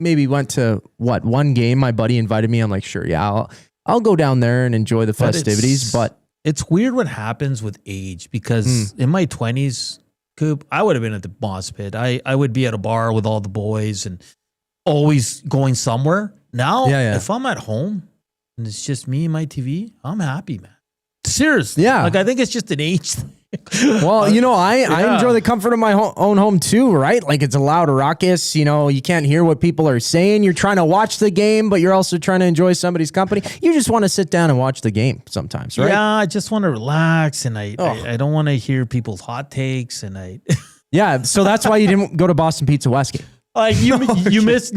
maybe went to one game. My buddy invited me. I'm like, sure, yeah, I'll go down there and enjoy the festivities. But it's weird what happens with age, because in my 20s, Coop, I would have been at the Moss Pit. I would be at a bar with all the boys and always going somewhere. Now, if I'm at home and it's just me and my TV, I'm happy, man. Seriously. Yeah. Like, I think it's just an age thing. Well, you know, I enjoy the comfort of my own home too, right? Like, it's a loud ruckus. You know, you can't hear what people are saying. You're trying to watch the game, but you're also trying to enjoy somebody's company. You just want to sit down and watch the game sometimes, right? Yeah, I just want to relax, and I don't want to hear people's hot takes, and yeah, so that's why you didn't go to Boston Pizza Westgate. Like, you missed you missed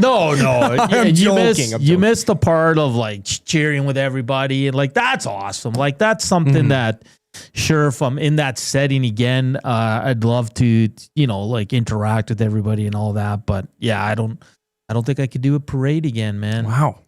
the part of like cheering with everybody, and like, that's awesome. Like, that's something that, sure, if I'm in that setting again, I'd love to, you know, like, interact with everybody and all that. But yeah, I don't think I could do a parade again, man. Wow.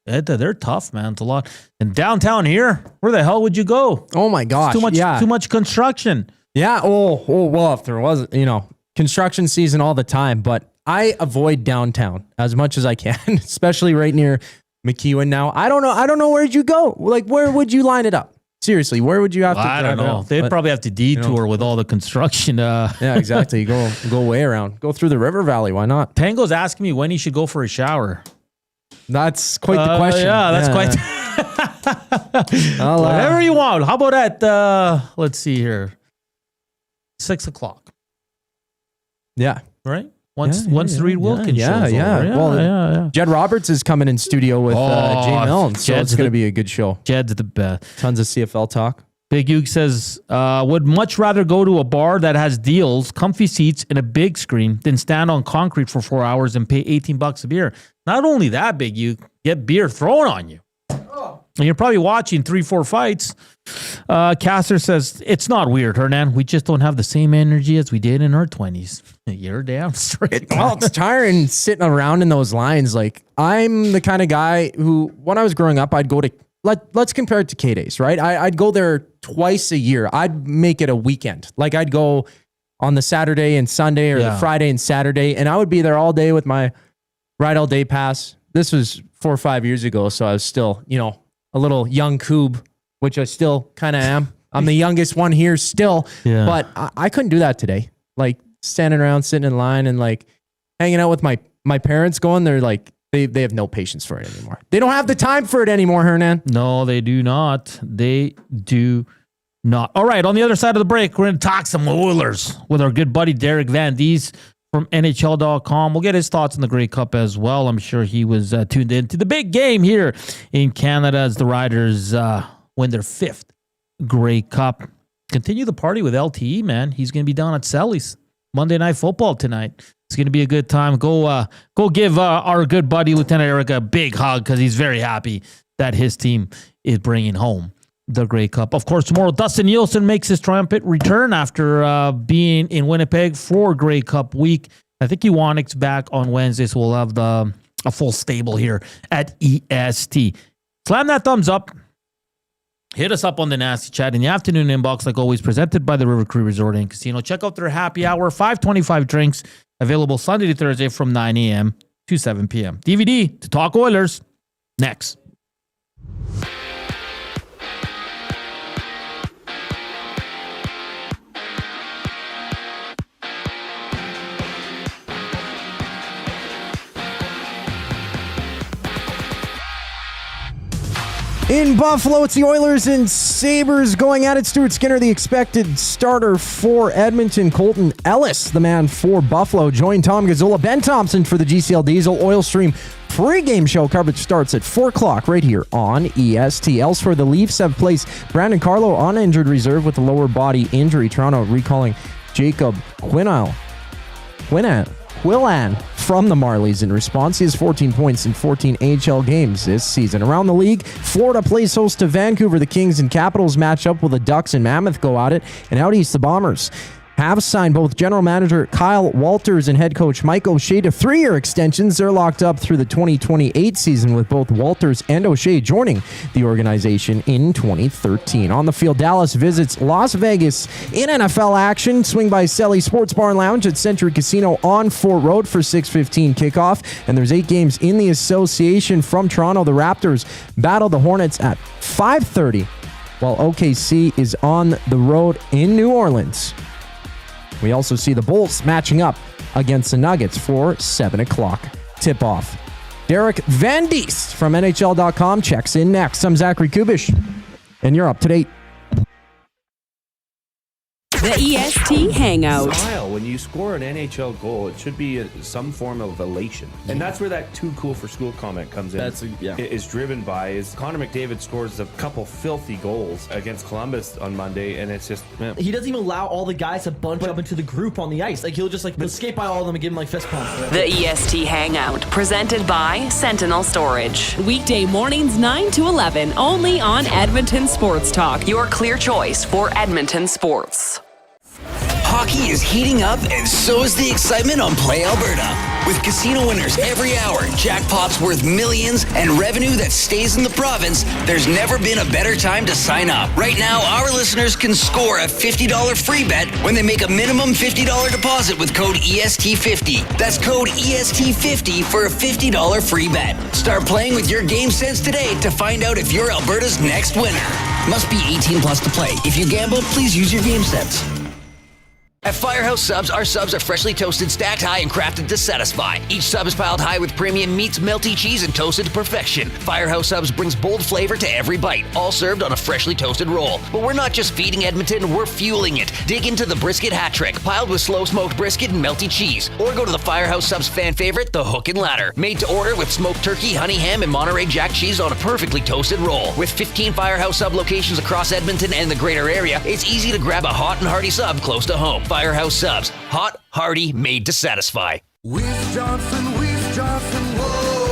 They're tough, man. It's a lot. And downtown here, where the hell would you go? Oh my gosh. Too much construction. Yeah. Oh, well, if there was, you know, construction season all the time, but I avoid downtown as much as I can, especially right near McEwen now. I don't know where'd you go? Like, where would you line it up? Seriously, where would you have to? I don't know. They'd probably have to detour with all the construction. Yeah, exactly. Go way around. Go through the river valley. Why not? Tango's asking me when he should go for a shower. That's quite the question. Yeah, that's quite. Whatever you want. How about at? Let's see here. 6 o'clock. Yeah. Right. Once Reed Wilkins shows over. Yeah. Jed Roberts is coming in studio with Jay Milne, so it's going to be a good show. Jed's the best. Tons of CFL talk. Big Hugh says, would much rather go to a bar that has deals, comfy seats, and a big screen than stand on concrete for 4 hours and pay $18 a beer. Not only that, Big Hugh, get beer thrown on you. And you're probably watching 3-4 fights. Caster says, it's not weird, Hernan. We just don't have the same energy as we did in our 20s. You're damn straight. It's tiring sitting around in those lines. Like, I'm the kind of guy who, when I was growing up, I'd go to, let's compare it to K-Days, right? I'd go there twice a year. I'd make it a weekend. Like, I'd go on the Saturday and Sunday or the Friday and Saturday, and I would be there all day with my Ride All Day pass. This was 4 or 5 years ago, so I was still, a little young coob, which I still kind of am. I'm the youngest one here still, but I couldn't do that today. Like, standing around, sitting in line, and like hanging out with my parents going, they're like, they have no patience for it anymore. They don't have the time for it anymore, Hernan. No, they do not. They do not. All right, on the other side of the break, we're going to talk some Oilers with our good buddy Derek Van Diest from NHL.com. We'll get his thoughts on the Grey Cup as well. I'm sure he was tuned in to the big game here in Canada as the Riders win their 5th Grey Cup. Continue the party with LTE, man. He's going to be down at Selly's Monday Night Football tonight. It's going to be a good time. Go give our good buddy Lieutenant Eric a big hug because he's very happy that his team is bringing home the Grey Cup. Of course, tomorrow, Dustin Nielsen makes his triumphant return after being in Winnipeg for Grey Cup week. I think Iwanik's back on Wednesday, so we'll have a full stable here at EST. Slam that thumbs up. Hit us up on the Nasty Chat in the afternoon inbox, like always, presented by the River Cree Resort and Casino. Check out their happy hour, 525 drinks, available Sunday to Thursday from 9 a.m. to 7 p.m. DVD to talk Oilers next. In Buffalo, it's the Oilers and Sabres going at it. Stuart Skinner, the expected starter for Edmonton. Colton Ellis, the man for Buffalo. Join Tom Gazzola, Ben Thomson for the GCL Diesel Oil Stream pregame show. Coverage starts at 4 o'clock right here on EST. Elsewhere, the Leafs have placed Brandon Carlo on injured reserve with a lower body injury. Toronto recalling Jacob Quillan from the Marlies in response. He has 14 points in 14 AHL games this season. Around the league, Florida plays host to Vancouver. The Kings and Capitals match up, while the Ducks and Mammoth go at it. And out east, the Bombers have signed both general manager Kyle Walters and head coach Mike O'Shea to 3-year extensions. They're locked up through the 2028 season, with both Walters and O'Shea joining the organization in 2013. On the field, Dallas visits Las Vegas in NFL action. Swing by Selly Sports Bar and Lounge at Century Casino on Fort Road for 6:15 kickoff. And there's 8 games in the association. From Toronto, the Raptors battle the Hornets at 5:30, while OKC is on the road in New Orleans. We also see the Bulls matching up against the Nuggets for 7 o'clock tip-off. Derek Van Diest from NHL.com checks in next. I'm Zachary Kubish, and you're up to date. The EST Hangout. Smile. When you score an NHL goal, it should be some form of elation. And that's where that too cool for school comment comes in. Is driven by is Connor McDavid scores a couple filthy goals against Columbus on Monday, and it's just, man. He doesn't even allow all the guys to bunch up into the group on the ice. Like, he'll just skate by all of them and give them fist pumps. The EST Hangout, presented by Sentinel Storage. Weekday mornings 9 to 11, only on Edmonton Sports Talk, your clear choice for Edmonton sports. Hockey is heating up, and so is the excitement on Play Alberta. With casino winners every hour, jackpots worth millions, and revenue that stays in the province, there's never been a better time to sign up. Right now, our listeners can score a $50 free bet when they make a minimum $50 deposit with code EST50. That's code EST50 for a $50 free bet. Start playing with your game sense today to find out if you're Alberta's next winner. Must be 18 plus to play. If you gamble, please use your game sense. At Firehouse Subs, our subs are freshly toasted, stacked high, and crafted to satisfy. Each sub is piled high with premium meats, melty cheese, and toasted to perfection. Firehouse Subs brings bold flavor to every bite, all served on a freshly toasted roll. But we're not just feeding Edmonton, we're fueling it. Dig into the brisket hat trick, piled with slow-smoked brisket and melty cheese. Or go to the Firehouse Subs fan favorite, the Hook and Ladder. Made to order with smoked turkey, honey ham, and Monterey Jack cheese on a perfectly toasted roll. With 15 Firehouse Sub locations across Edmonton and the greater area, it's easy to grab a hot and hearty sub close to home. Firehouse Subs. Hot, hearty, made to satisfy. Weiss Johnson, whoa.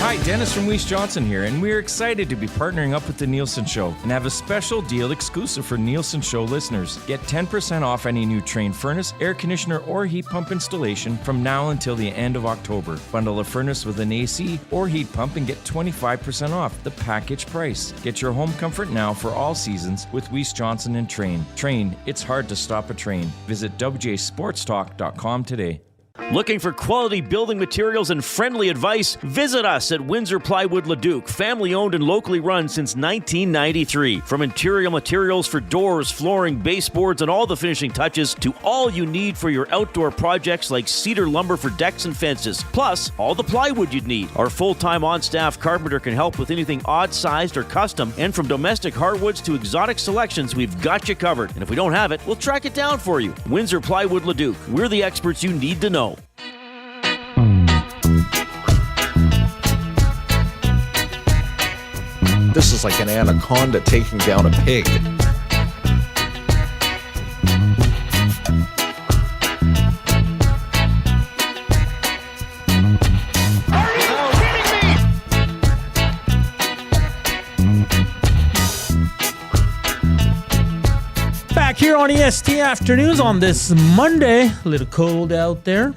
Hi, Dennis from Weiss Johnson here, and we're excited to be partnering up with the Nielsen Show and have a special deal exclusive for Nielsen Show listeners. Get 10% off any new Trane furnace, air conditioner, or heat pump installation from now until the end of October. Bundle a furnace with an AC or heat pump and get 25% off the package price. Get your home comfort now for all seasons with Weiss Johnson and Trane. Trane, it's hard to stop a train. Visit wjsportstalk.com today. Looking for quality building materials and friendly advice? Visit us at Windsor Plywood Leduc, family owned and locally run since 1993. From interior materials for doors, flooring, baseboards, and all the finishing touches to all you need for your outdoor projects like cedar lumber for decks and fences, plus all the plywood you'd need. Our full-time on-staff carpenter can help with anything odd-sized or custom, and from domestic hardwoods to exotic selections, we've got you covered. And if we don't have it, we'll track it down for you. Windsor Plywood Leduc. We're the experts you need to know. This is like an anaconda taking down a pig. Are you kidding me? Back here on EST Afternoons on this Monday. A little cold out there.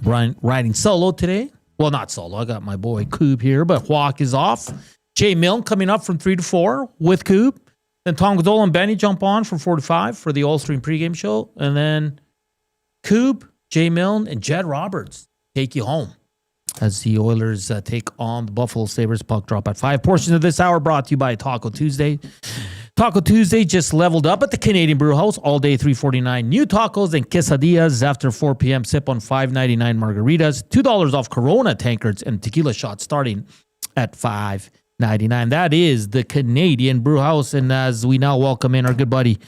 Riding solo today. Well, not solo. I got my boy Coob here, but Hawk is off. Jay Milne coming up from 3 to 4 with Coob. Then Tom Godola and Benny jump on from 4 to 5 for the All-Stream pregame show. And then Coob, Jay Milne, and Jed Roberts take you home as the Oilers take on the Buffalo Sabres. Puck drop at 5. Portions of this hour brought to you by Taco Tuesday. Taco Tuesday just leveled up at the Canadian Brew House all day, $3.49. New tacos and quesadillas after 4 p.m. Sip on $5.99 margaritas. $2 off Corona tankards and tequila shots starting at $5.99. That is the Canadian Brew House. And as we now welcome in our good buddy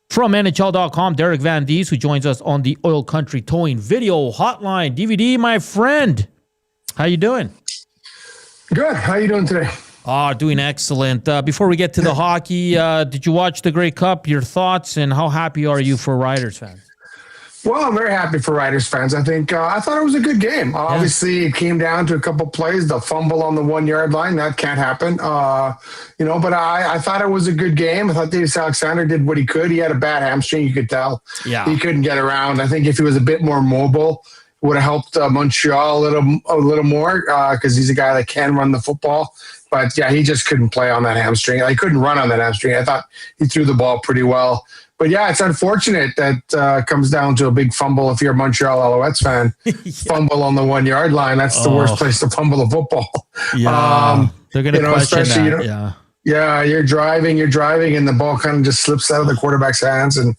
from NHL.com, Derek Van Diest, who joins us on the Oil Country Towing Video Hotline. DVD, my friend. How you doing? Good. How you doing today? Doing excellent. Before we get to the hockey, did you watch the Grey Cup? Your thoughts, and how happy are you for Riders fans? Well, I'm very happy for Riders fans. I think I thought it was a good game. Obviously, it came down to a couple plays. The fumble on the 1 yard line, that can't happen. But I thought it was a good game. I thought Davis Alexander did what he could. He had a bad hamstring, you could tell. Yeah, he couldn't get around. I think if he was a bit more mobile, would have helped Montreal a little more because he's a guy that can run the football. But yeah, he just couldn't play on that hamstring. He couldn't run on that hamstring. I thought he threw the ball pretty well. But yeah, it's unfortunate that comes down to a big fumble. If you're a Montreal Alouettes fan, fumble on the 1 yard line, that's the worst place to fumble a football. Yeah, they're going to question that. Yeah, you're driving, and the ball kind of just slips out of the quarterback's hands, and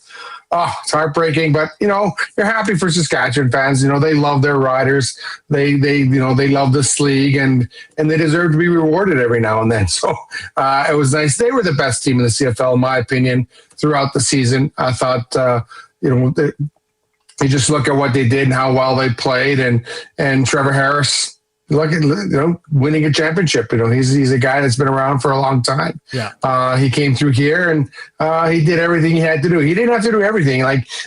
it's heartbreaking. But you're happy for Saskatchewan fans. They love their Riders. They love this league, and they deserve to be rewarded every now and then. So it was nice. They were the best team in the CFL, in my opinion, throughout the season. I thought you just look at what they did and how well they played, and Trevor Harris. Look at winning a championship. He's a guy that's been around for a long time. Yeah. He came through here and he did everything he had to do. He didn't have to do everything.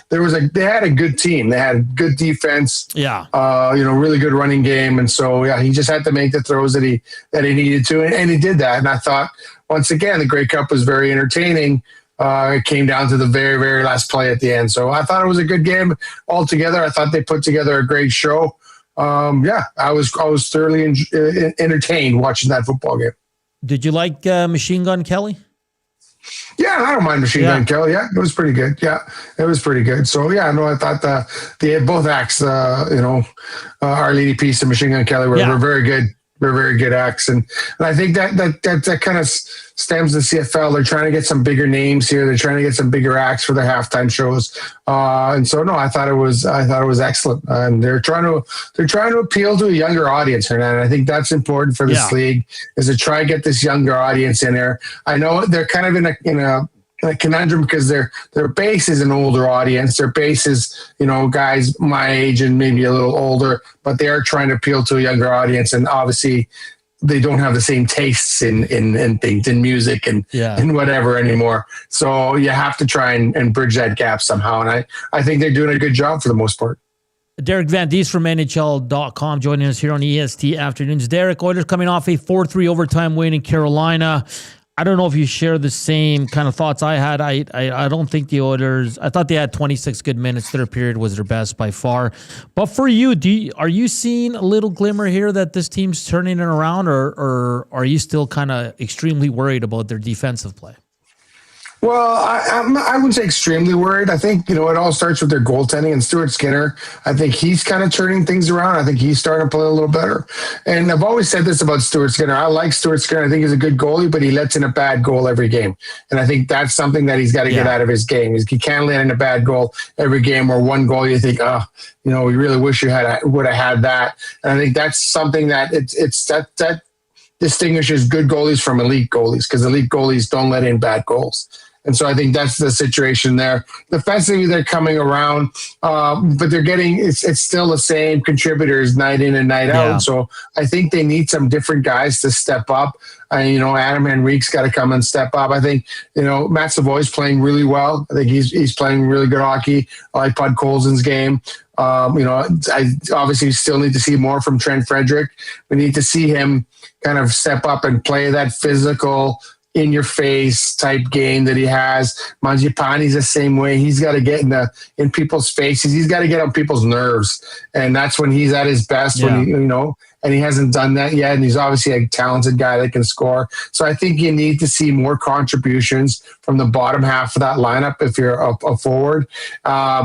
They had a good team. They had good defense. Yeah. Really good running game. And so he just had to make the throws that he needed to, and he did that. And I thought once again the Grey Cup was very entertaining. It came down to the very, very last play at the end. So I thought it was a good game altogether. I thought they put together a great show. I was thoroughly entertained watching that football game. Did you like Machine Gun Kelly? Yeah, I don't mind Machine Gun Kelly. Yeah, it was pretty good. Yeah, it was pretty good. So I thought they had both acts. Our Lady Peace and Machine Gun Kelly were very good. They're very good acts, and I think that kind of stems the CFL. They're trying to get some bigger names here. They're trying to get some bigger acts for their halftime shows, and so no, I thought it was excellent. And they're trying to appeal to a younger audience, Hernan. I think that's important for this league, is to try and get this younger audience in there. I know they're kind of in a conundrum because their base is an older audience. Their base is, guys my age and maybe a little older, but they are trying to appeal to a younger audience. And obviously they don't have the same tastes in things, in music and whatever anymore. So you have to try and bridge that gap somehow. And I think they're doing a good job for the most part. Derek Van Diest from NHL.com joining us here on EST Afternoons. Derek, Oilers coming off a 4-3 overtime win in Carolina. I don't know if you share the same kind of thoughts I had. I don't think the Oilers, I thought they had 26 good minutes. Their period was their best by far. But for you, are you seeing a little glimmer here that this team's turning it around, or are you still kind of extremely worried about their defensive play? Well, I wouldn't say extremely worried. I think, it all starts with their goaltending, and Stuart Skinner, I think he's kind of turning things around. I think he's starting to play a little better. And I've always said this about Stuart Skinner. I like Stuart Skinner. I think he's a good goalie, but he lets in a bad goal every game. And I think that's something that he's got to get out of his game. He can't let in a bad goal every game, or one goal you think, we really wish you would have had that. And I think that's something that that distinguishes good goalies from elite goalies, because elite goalies don't let in bad goals. And so I think that's the situation there. Defensively, they're coming around, but they're getting it's still the same contributors night in and night out. So I think they need some different guys to step up. Adam Henrique's got to come and step up. I think, Matt Savoy's playing really well. I think he's playing really good hockey. I like Bud Colson's game. I obviously still need to see more from Trent Frederick. We need to see him kind of step up and play that physical, in-your-face type game that he has. Mangiapane's the same way. He's got to get in people's faces. He's got to get on people's nerves, and that's when he's at his best. When and he hasn't done that yet. And he's obviously a talented guy that can score. So I think you need to see more contributions from the bottom half of that lineup if you're a forward,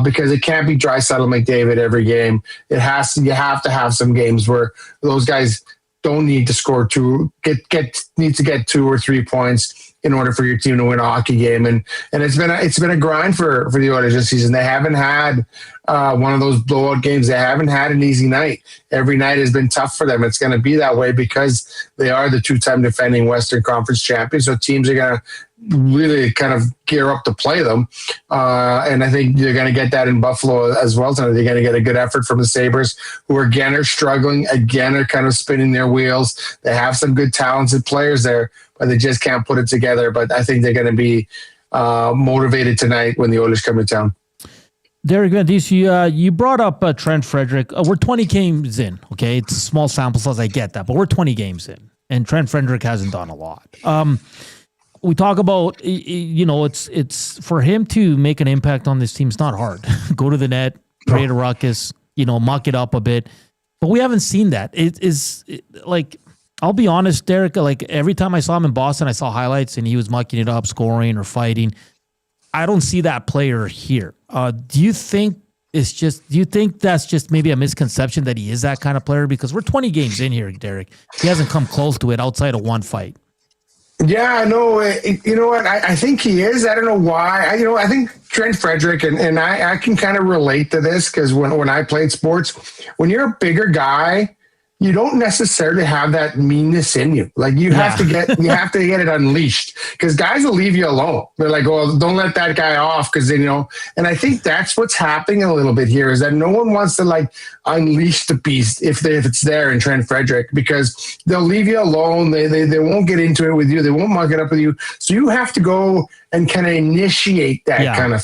because it can't be Draisaitl, McDavid every game. You have to have some games where those guys don't need to score need to get 2 or 3 points in order for your team to win a hockey game. And it's been a grind for the Oilers this season. They haven't had one of those blowout games. They haven't had an easy night. Every night has been tough for them. It's going to be that way because they are the 2-time defending Western Conference champions. So teams are going to really kind of gear up to play them. And I think you're going to get that in Buffalo as well tonight. They're going to get a good effort from the Sabres, who again are struggling, again are kind of spinning their wheels. They have some good talented players there, but they just can't put it together. But I think they're going to be motivated tonight when the Oilers come to town. Derek Van Diest, you brought up Trent Frederick. We're 20 games in, okay? It's a small sample size, I get that, but we're 20 games in, and Trent Frederick hasn't done a lot. We talk about, it's for him to make an impact on this team. It's not hard. Go to the net, create a ruckus, muck it up a bit. But we haven't seen that. I'll be honest, Derek, like every time I saw him in Boston, I saw highlights and he was mucking it up, scoring or fighting. I don't see that player here. Do you think that's just maybe a misconception that he is that kind of player? Because we're 20 games in here, Derek. He hasn't come close to it outside of one fight. Yeah, no, you know what? I think he is. I don't know why. I think Trent Frederick, and I can kind of relate to this because when I played sports, when you're a bigger guy, you don't necessarily have that meanness in you. Like you have to get it unleashed, because guys will leave you alone. They're like, "Oh, don't let that guy off," because And I think that's what's happening a little bit here, is that no one wants to unleash the beast if it's there in Trent Frederick, because they'll leave you alone. They won't get into it with you. They won't muck it up with you. So you have to go and kind of initiate that kind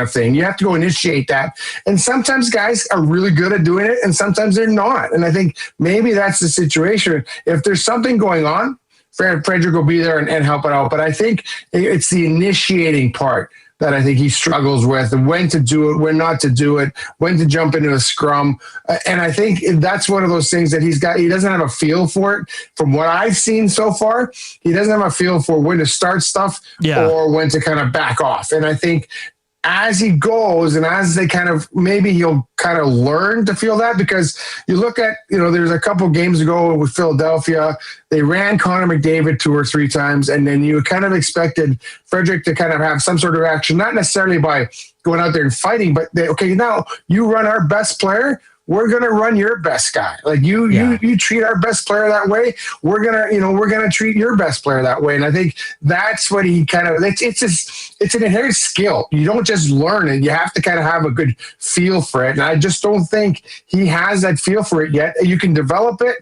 of thing. You have to go initiate that. And sometimes guys are really good at doing it and sometimes they're not. And I think maybe that's the situation. If there's something going on, Frederick will be there and help it out. But I think it's the initiating part that I think he struggles with, and when to do it, when not to do it, when to jump into a scrum. And I think that's one of those things that he doesn't have a feel for it. From what I've seen so far, he doesn't have a feel for when to start stuff or when to kind of back off. And I think as he goes and as they kind of, maybe he'll kind of learn to feel that, because you look at, there's a couple games ago with Philadelphia, they ran Connor McDavid 2 or 3 times, and then you kind of expected Frederick to kind of have some sort of action, not necessarily by going out there and fighting, but now you run our best player, we're going to run your best guy. Like you treat our best player that way. We're going to treat your best player that way. And I think that's what he kind of, it's an inherent skill. You don't just learn it. You have to kind of have a good feel for it. And I just don't think he has that feel for it yet. You can develop it,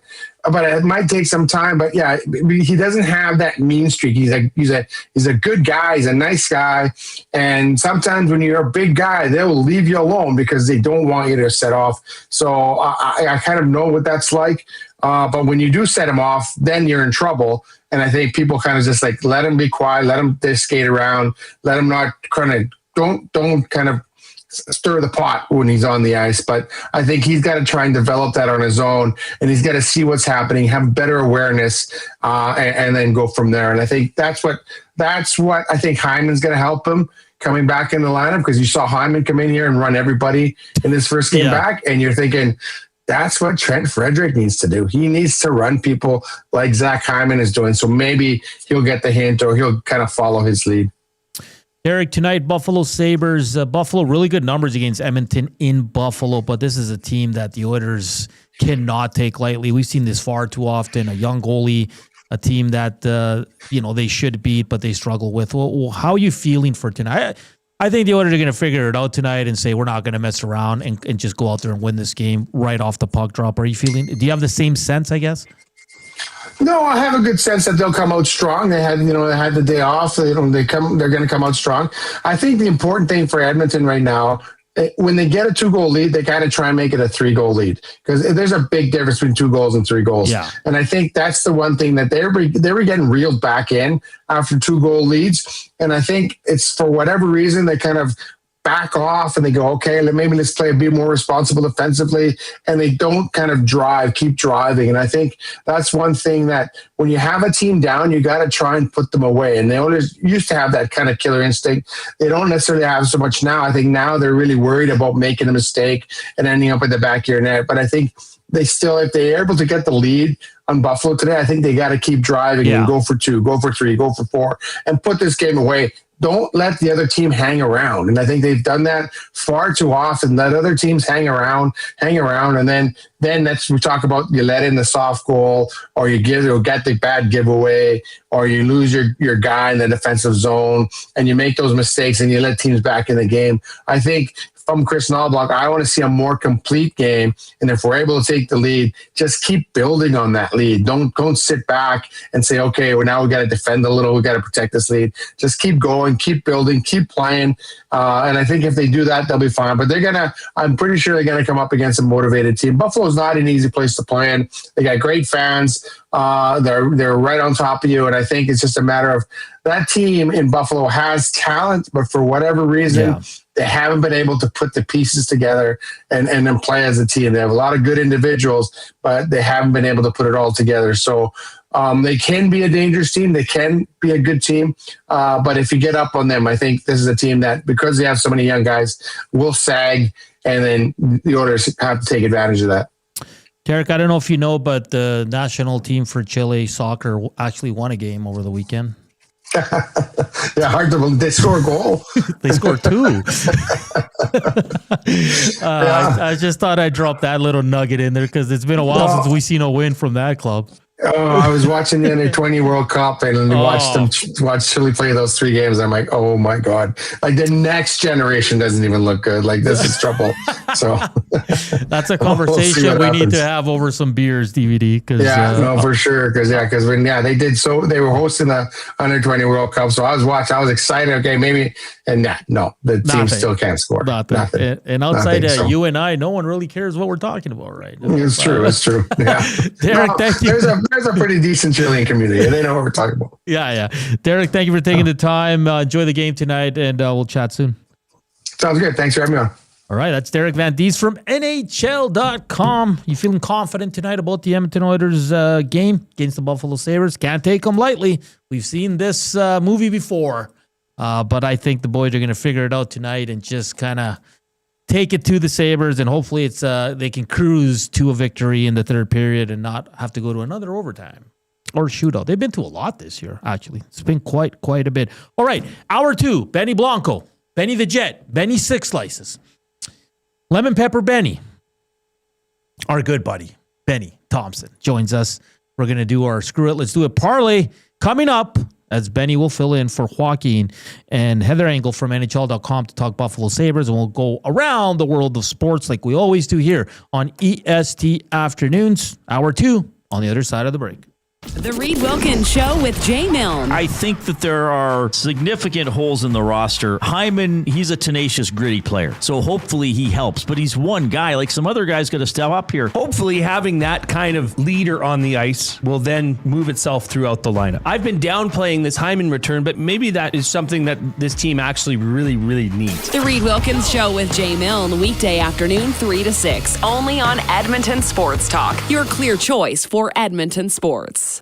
but it might take some time. But yeah, he doesn't have that mean streak. He's a good guy. He's a nice guy. And sometimes when you're a big guy, they'll leave you alone because they don't want you to set off. So I kind of know what that's like. But when you do set him off, then you're in trouble. And I think people kind of just like, let him be quiet, let him skate around, let him not kind of, don't kind of stir the pot when he's on the ice. But I think he's got to try and develop that on his own, and he's got to see what's happening, have better awareness, and then go from there. And I think that's what I think Hyman's going to help him coming back in the lineup, because you saw Hyman come in here and run everybody in his first game back, and you're thinking, that's what Trent Frederick needs to do. He needs to run people like Zach Hyman is doing. So maybe he'll get the hint, or he'll kind of follow his lead. Derek, tonight, Buffalo Sabres. Buffalo, really good numbers against Edmonton in Buffalo, but this is a team that the Oilers cannot take lightly. We've seen this far too often. A young goalie, a team that they should beat, but they struggle with. Well, how are you feeling for tonight? I think the Oilers are going to figure it out tonight and say, we're not going to mess around and just go out there and win this game right off the puck drop. Are you feeling, do you have the same sense, I guess? No, I have a good sense that they'll come out strong. They had the day off. They're going to come out strong. I think the important thing for Edmonton right now, when they get a 2-goal lead, they got to try and make it a 3-goal lead, because there's a big difference between 2 goals and 3 goals. Yeah. And I think that's the one thing that they were getting reeled back in after 2-goal leads. And I think it's, for whatever reason, they kind of back off and they go, okay, maybe let's play a bit more responsible defensively, and they don't kind of keep driving. And I think that's one thing that when you have a team down, you got to try and put them away. And the Oilers used to have that kind of killer instinct. They don't necessarily have so much now. I think now they're really worried about making a mistake and ending up at the back of your net. But I think they still, if they're able to get the lead on Buffalo today, I think they got to keep driving and go for 2, go for 3, go for 4, and put this game away. Don't let the other team hang around. And I think they've done that far too often. Let other teams hang around. And then we talk about, you let in the soft goal, or you get the bad giveaway, or you lose your guy in the defensive zone, and you make those mistakes and you let teams back in the game. I think from Chris Knoblauch, I want to see a more complete game. And if we're able to take the lead, just keep building on that lead. Don't sit back and say, okay, well, now we got to defend a little. We got to protect this lead. Just keep going, keep building, keep playing. And I think if they do that, they'll be fine. But I'm pretty sure they're going to come up against a motivated team. Buffalo's not an easy place to play in. They got great fans. They're right on top of you. And I think it's just a matter of, that team in Buffalo has talent, but for whatever reason, they haven't been able to put the pieces together and then play as a team. They have a lot of good individuals, but they haven't been able to put it all together. So they can be a dangerous team. They can be a good team. But if you get up on them, I think this is a team that, because they have so many young guys, will sag, and then the Oilers have to take advantage of that. Derek, I don't know if you know, but the national team for Chile soccer actually won a game over the weekend. Yeah, hard to believe. They score a goal. They scored 2. I just thought I'd drop that little nugget in there, because it's been a while since we've seen a win from that club. Oh, I was watching the Under-20 World Cup and watched Chile play those 3 games. I'm like, oh my God. Like, the next generation doesn't even look good. Like, this is trouble. So that's a conversation we need to have over some beers, DVD. For sure. Because they were hosting the Under-20 World Cup. So I was watching, I was excited. Okay, maybe. And the team still can't score. Nothing. And outside you and I, no one really cares what we're talking about right now. It's true. Yeah. Derek, thank you. There's a pretty decent Chilean community. They know what we're talking about. Yeah. Derek, thank you for taking the time. Enjoy the game tonight, and we'll chat soon. Sounds good. Thanks for having me on. All right, that's Derek Van Diest from NHL.com. You feeling confident tonight about the Edmonton Oilers game against the Buffalo Sabres? Can't take them lightly. We've seen this movie before. But I think the boys are going to figure it out tonight and just kind of take it to the Sabres, and hopefully it's they can cruise to a victory in the third period and not have to go to another overtime or shootout. They've been to a lot this year, actually. It's been quite a bit. All right, hour 2, Benny Blanco, Benny the Jet, Benny Six Slices, Lemon Pepper Benny, our good buddy, Benny Thomson, joins us. We're going to do our Screw It, Let's Do It parlay coming up, as Benny will fill in for Joaquin and Heather Engel from NHL.com to talk Buffalo Sabres, and we'll go around the world of sports like we always do here on EST Afternoons, hour 2, on the other side of the break. The Reed Wilkins Show with Jay Milne. I think that there are significant holes in the roster. Hyman, he's a tenacious, gritty player, so hopefully he helps. But he's one guy. Like, some other guys got to step up here. Hopefully having that kind of leader on the ice will then move itself throughout the lineup. I've been downplaying this Hyman return, but maybe that is something that this team actually really, really needs. The Reed Wilkins Show with Jay Milne, weekday afternoon 3 to 6, only on Edmonton Sports Talk, your clear choice for Edmonton sports.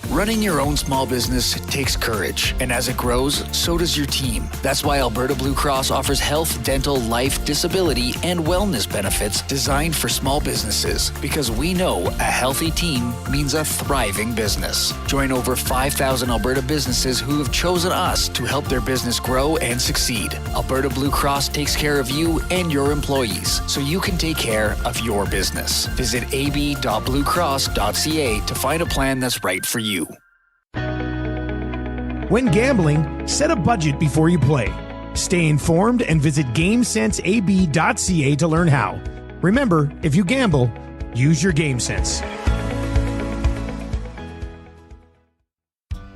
Running your own small business takes courage, and as it grows, so does your team. That's why Alberta Blue Cross offers health, dental, life, disability, and wellness benefits designed for small businesses, because we know a healthy team means a thriving business. Join over 5,000 Alberta businesses who have chosen us to help their business grow and succeed. Alberta Blue Cross takes care of you and your employees, so you can take care of your business. Visit ab.bluecross.ca to find a plan that's right for you. When gambling, set a budget before you play. Stay informed and visit GameSenseAB.ca to learn how. Remember, if you gamble, use your game sense.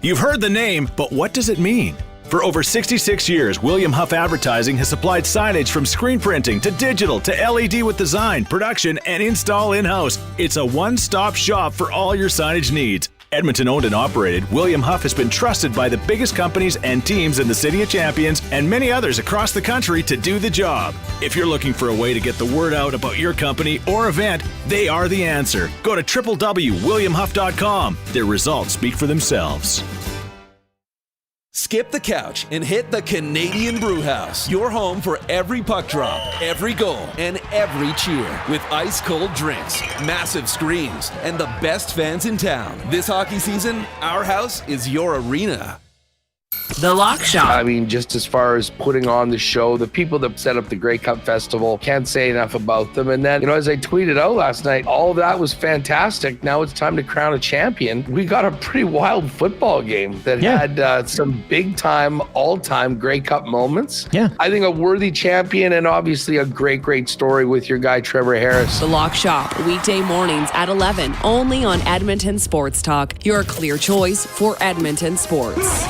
You've heard the name, but what does it mean? For over 66 years, William Huff Advertising has supplied signage from screen printing to digital to LED with design, production, and install in-house. It's a one-stop shop for all your signage needs. Edmonton owned and operated, William Huff has been trusted by the biggest companies and teams in the City of Champions and many others across the country to do the job. If you're looking for a way to get the word out about your company or event, they are the answer. Go to www.williamhuff.com. Their results speak for themselves. Skip the couch and hit the Canadian Brewhouse. Your home for every puck drop, every goal, and every cheer. With ice-cold drinks, massive screens, and the best fans in town. This hockey season, our house is your arena. The Lock Shop. I mean, just as far as putting on the show, the people that set up the Grey Cup Festival, can't say enough about them. And then, as I tweeted out last night, all of that was fantastic. Now it's time to crown a champion. We got a pretty wild football game that had some big-time, all-time Grey Cup moments. Yeah. I think a worthy champion and obviously a great, great story with your guy, Trevor Harris. The Lock Shop, weekday mornings at 11, only on Edmonton Sports Talk, your clear choice for Edmonton sports.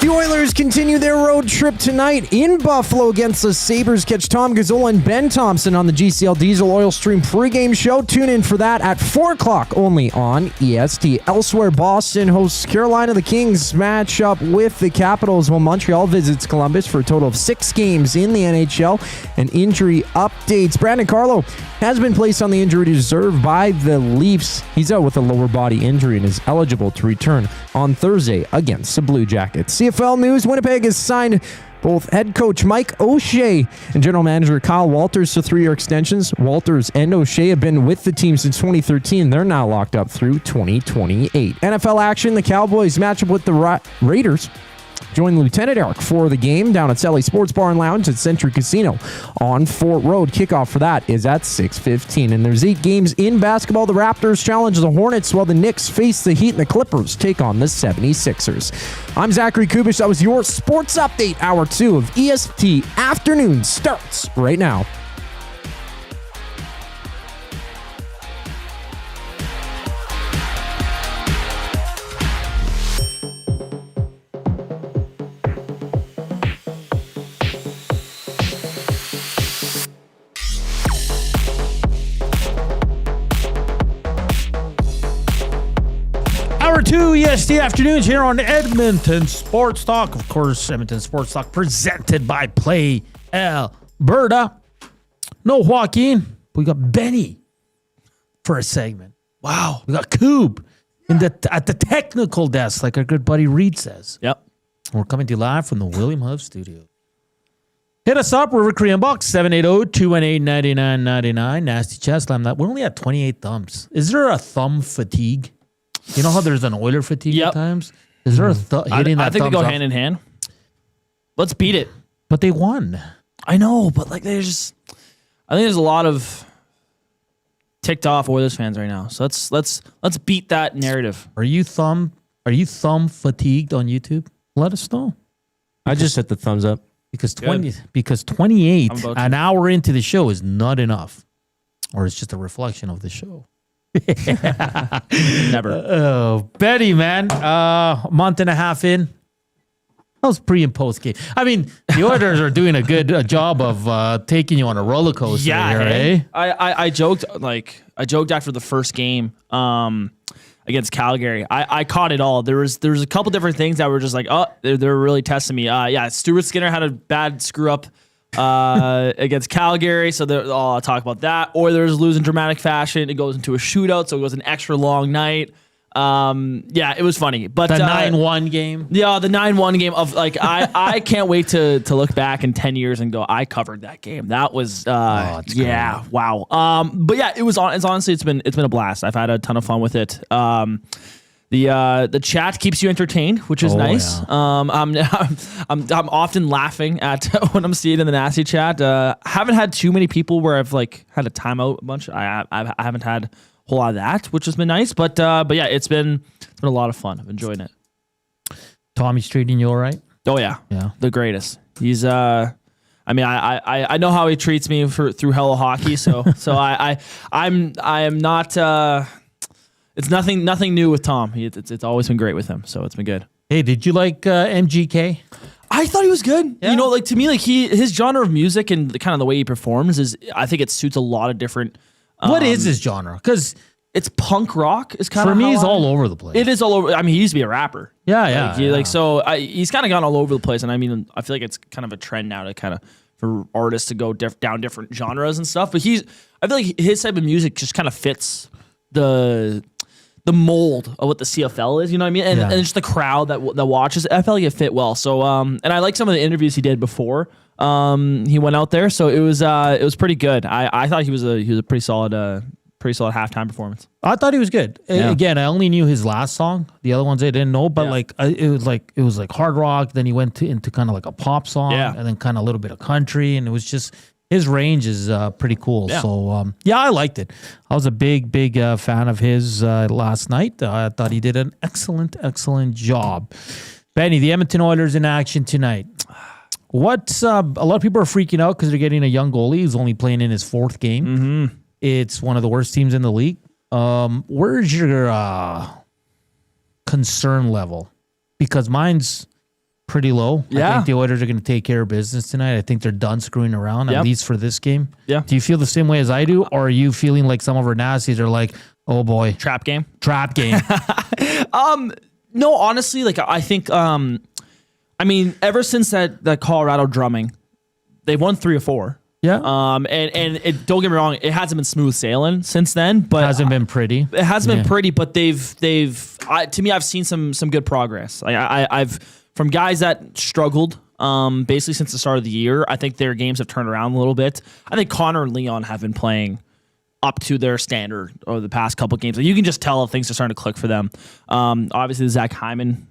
The Oilers continue their road trip tonight in Buffalo against the Sabres. Catch Tom Gazzola and Ben Thompson on the GCL Diesel Oil Stream pregame show. Tune in for that at 4 o'clock only on EST. Elsewhere, Boston hosts Carolina. The Kings match up with the Capitals while Montreal visits Columbus for a total of 6 games in the NHL. And injury updates. Brandon Carlo has been placed on the injury reserve by the Leafs. He's out with a lower body injury and is eligible to return on Thursday against the Blue Jackets. CFL news, Winnipeg has signed both head coach Mike O'Shea and general manager Kyle Walters to 3-year extensions. Walters and O'Shea have been with the team since 2013. They're now locked up through 2028. NFL action, the Cowboys match up with the Raiders. Join Lieutenant Eric for the game down at Sally Sports Bar and Lounge at Century Casino on Fort Road. Kickoff for that is at 6:15. And there's 8 games in basketball. The Raptors challenge the Hornets while the Knicks face the Heat and the Clippers take on the 76ers. I'm Zachary Kubish. That was your sports update. Hour 2 of EST Afternoon starts right now. Hour 2 EST Afternoons here on Edmonton Sports Talk. Of course, Edmonton Sports Talk presented by Play Alberta. No Joaquin. We got Benny for a segment. Wow. We got Coob at the technical desk, like our good buddy Reed says. Yep. We're coming to you live from the William Huff studio. Hit us up, River Korean Box, 780-218-9999. Nasty chest slam that. We're only at 28 thumbs. Is there a thumb fatigue? You know how there's an Oiler fatigue at times? Is there a hitting that I think they go thumbs up? hand in hand. Let's beat it. But they won. I know, but like I think there's a lot of ticked off Oilers fans right now. So let's beat that narrative. Are you thumb fatigued on YouTube? Let us know. I just hit the thumbs up. Because 28 I'm about an to. hour into the show is not enough. Or it's just a reflection of the show. Never. Oh, Betty, man. A month and a half in. That was pre and post game. I mean, the Oilers are doing a good job of taking you on a roller coaster here, hey. eh? I joked after the first game against Calgary. I caught it all. There was a couple different things that were just like, oh, they're really testing me. Stuart Skinner had a bad screw up against Calgary, so I'll talk about that. Oilers lose in dramatic fashion. It goes into a shootout, so it was an extra long night. It was funny. But the 9-1 game. Yeah, the 9-1 game of like I can't wait to look back in 10 years and go, I covered that game. That was wow. But yeah, it's honestly it's been a blast. I've had a ton of fun with it. The chat keeps you entertained, which is nice. Yeah. I'm often laughing at when I'm seeing in the nasty chat. Haven't had too many people where I've like had a timeout a bunch. I haven't had a whole lot of that, which has been nice. But yeah, it's been a lot of fun. I've enjoyed it. Tommy's treating you all right? Oh yeah, yeah, the greatest. He's I know how he treats me through Hello Hockey. So I am not. It's nothing new with Tom. It's always been great with him, so it's been good. Hey, did you like MGK? I thought he was good. Yeah. You know, like to me, like his genre of music and kind of the way he performs is, I think it suits a lot of different. What is his genre? Because it's punk rock. Is kind of for me, he's all over the place. It is all over. I mean, he used to be a rapper. Yeah. He's kind of gone all over the place, and I mean, I feel like it's kind of a trend now to kind of for artists to go down different genres and stuff. But I feel like his type of music just kind of fits the mold of what the CFL is, you know what I mean? And just the crowd that watches it. I felt like it fit well. So, and I like some of the interviews he did before he went out there. So it was pretty good. I thought he was a pretty solid halftime performance. I thought he was good. Yeah. Again, I only knew his last song. The other ones I didn't know, but it was like hard rock. Then he went into kind of like a pop song, and then kind of a little bit of country, and it was just. His range is pretty cool. Yeah. So, I liked it. I was a big fan of his last night. I thought he did an excellent job. Benny, the Edmonton Oilers in action tonight. A lot of people are freaking out because they're getting a young goalie who's only playing in his fourth game. Mm-hmm. It's one of the worst teams in the league. Where's your concern level? Because mine's pretty low. Yeah. I think the Oilers are going to take care of business tonight. I think they're done screwing around, at least for this game. Yeah. Do you feel the same way as I do? Or are you feeling like some of our nasties are like, oh boy. Trap game. No, honestly, like I think, ever since that Colorado drumming, they've won 3 or 4. Yeah. And don't get me wrong, it hasn't been smooth sailing since then, but it hasn't been pretty. It hasn't been pretty, but they've to me, I've seen some good progress. I've from guys that struggled basically since the start of the year. I think their games have turned around a little bit. I think Connor and Leon have been playing up to their standard over the past couple of games. Like you can just tell if things are starting to click for them. Obviously, the Zach Hyman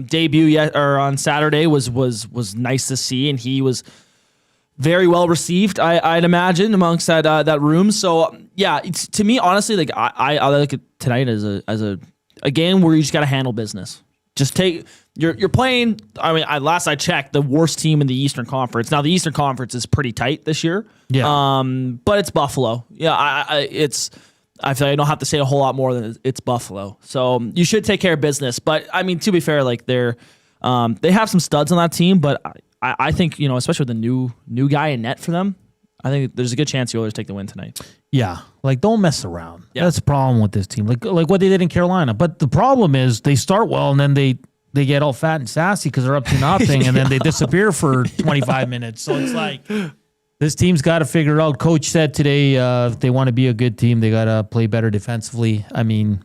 debut on Saturday was nice to see, and he was very well received, I'd imagine, amongst that room. So yeah, to me, honestly, like I look at tonight as a game where you just got to handle business. Just take you're playing. I mean, last I checked, the worst team in the Eastern Conference. Now the Eastern Conference is pretty tight this year. Yeah. But it's Buffalo. Yeah. I feel like I don't have to say a whole lot more than it's Buffalo. So you should take care of business. But I mean, to be fair, like they have some studs on that team. But I think especially with the new guy in net for them, I think there's a good chance the Oilers take the win tonight. Yeah, like don't mess around. Yeah. That's the problem with this team. Like what they did in Carolina. But the problem is they start well and then they get all fat and sassy because they're up to nothing, and then they disappear for 25 minutes. So it's like this team's got to figure it out. Coach said today if they want to be a good team, they got to play better defensively. I mean,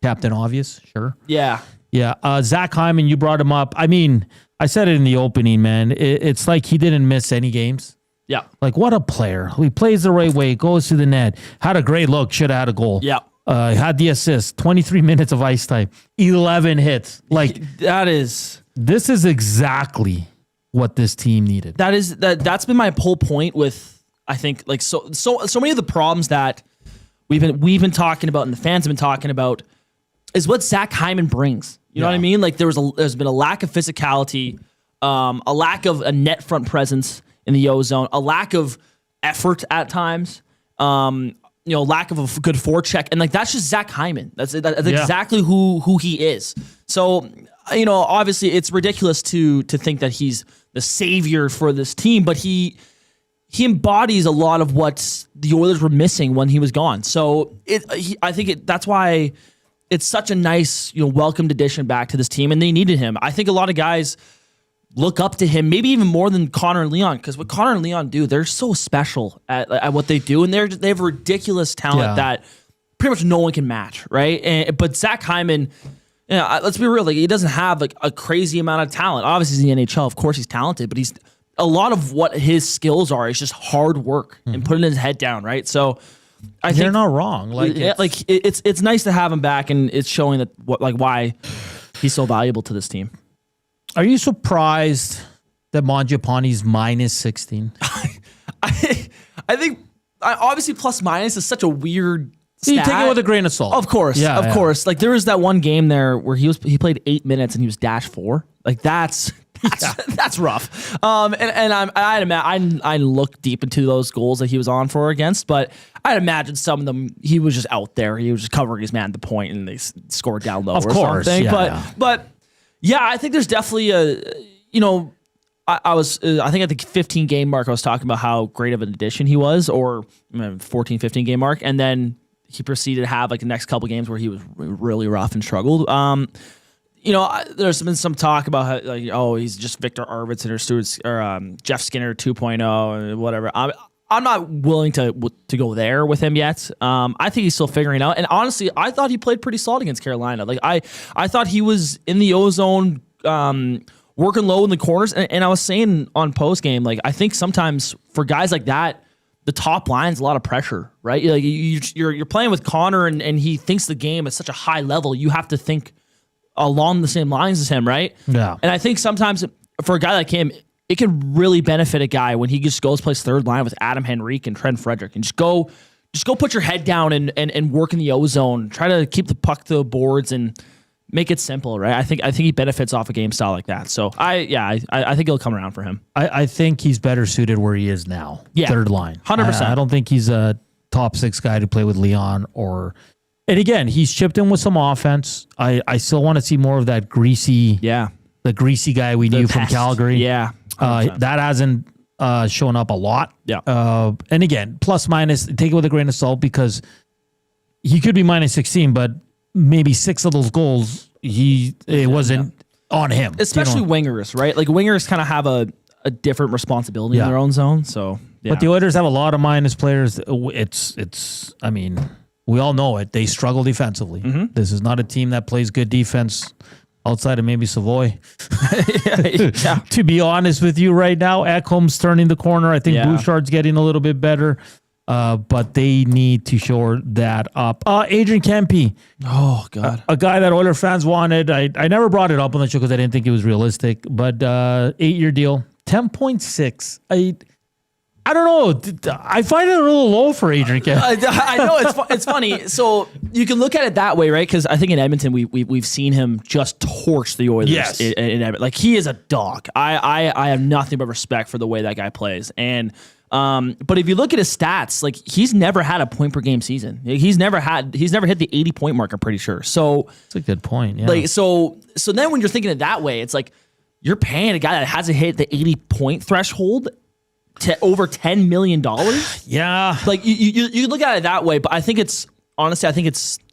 Captain Obvious, sure. Yeah. Yeah. Zach Hyman, you brought him up. I mean, I said it in the opening, man. It's like he didn't miss any games. Yeah. Like, what a player. He plays the right way, goes to the net, had a great look, should have had a goal. Yeah. Had the assist, 23 minutes of ice time, 11 hits. Like, this is exactly what this team needed. That's been my whole point with, I think, like, so many of the problems that we've been talking about and the fans have been talking about is what Zach Hyman brings. You know what I mean? Like, there's been a lack of physicality, a lack of a net front presence in the O-zone, a lack of effort at times, lack of a good forecheck, and like that's just Zach Hyman. That's exactly who he is. So, obviously it's ridiculous to think that he's the savior for this team, but he embodies a lot of what the Oilers were missing when he was gone. So I think that's why it's such a nice, welcomed addition back to this team, and they needed him. I think a lot of guys look up to him, maybe even more than Connor and Leon, because what Connor and Leon do, they're so special at what they do, and they have ridiculous talent that pretty much no one can match, right? But Zach Hyman, let's be real, like he doesn't have like a crazy amount of talent. Obviously, he's in the NHL, of course he's talented, but a lot of what his skills are is just hard work and putting his head down, right? So I think you're not wrong. It's nice to have him back, and it's showing that why he's so valuable to this team. Are you surprised that Mangiapane's minus 16? I think obviously plus minus is such a weird stat. You take it with a grain of salt. Of course, of course. Like there was that one game there where he played 8 minutes and he was -4. Like that's rough. I looked deep into those goals that he was on for or against, but I'd imagine some of them he was just out there. He was just covering his man at the point, and they scored down low. Of course, something. But. Yeah, I think there's definitely I think at the 15 game mark, I was talking about how great of an addition he was, or 14, 15 game mark. And then he proceeded to have like the next couple games where he was really rough and struggled. There's been some talk about how, he's just Victor Arvidsson or Jeff Skinner 2.0 and whatever. I'm not willing to go there with him yet. I think he's still figuring out. And honestly, I thought he played pretty solid against Carolina. Like I thought he was in the O-zone, working low in the corners. And I was saying on post game, like I think sometimes for guys like that, the top line's a lot of pressure, right? Like you're playing with Connor, and he thinks the game at such a high level. You have to think along the same lines as him, right? Yeah. And I think sometimes for a guy like him, it can really benefit a guy when he just goes plays third line with Adam Henrique and Trent Frederick, and just go put your head down and work in the O-zone. Try to keep the puck to the boards and make it simple, right? I think he benefits off a game style like that. So I think he'll come around for him. I think he's better suited where he is now. Yeah, third line, 100%. I don't think he's a top 6 guy to play with Leon and again, he's chipped in with some offense. I still want to see more of that greasy, the greasy guy we knew from Calgary. Yeah. That hasn't shown up a lot. Yeah. And again, plus minus, take it with a grain of salt, because he could be minus 16, but maybe 6 of those goals, it wasn't on him. Especially wingers, right? Like wingers kind of have a different responsibility in their own zone. So, But the Oilers have a lot of minus players. I mean, we all know it. They struggle defensively. Mm-hmm. This is not a team that plays good defense outside of maybe Savoy. To be honest with you right now, Ekholm's turning the corner. I think Bouchard's getting a little bit better, but they need to shore that up. Adrian Kempe. Oh, God. A guy that Oilers fans wanted. I never brought it up on the show because I didn't think it was realistic, but 8-year deal, 10.6. I don't know. I find it a little low for Adrian Kempe. I know it's funny. So you can look at it that way, right? Because I think in Edmonton we've seen him just torch the Oilers. Yes. In Edmonton. Like he is a dog. I have nothing but respect for the way that guy plays. And but if you look at his stats, like he's never had a point per game season. He's never hit the 80 point mark. I'm pretty sure. So that's a good point. Yeah. Like so then when you're thinking it that way, it's like you're paying a guy that hasn't hit the 80 point threshold over $10 million. Yeah. Like you look at it that way, but I think it's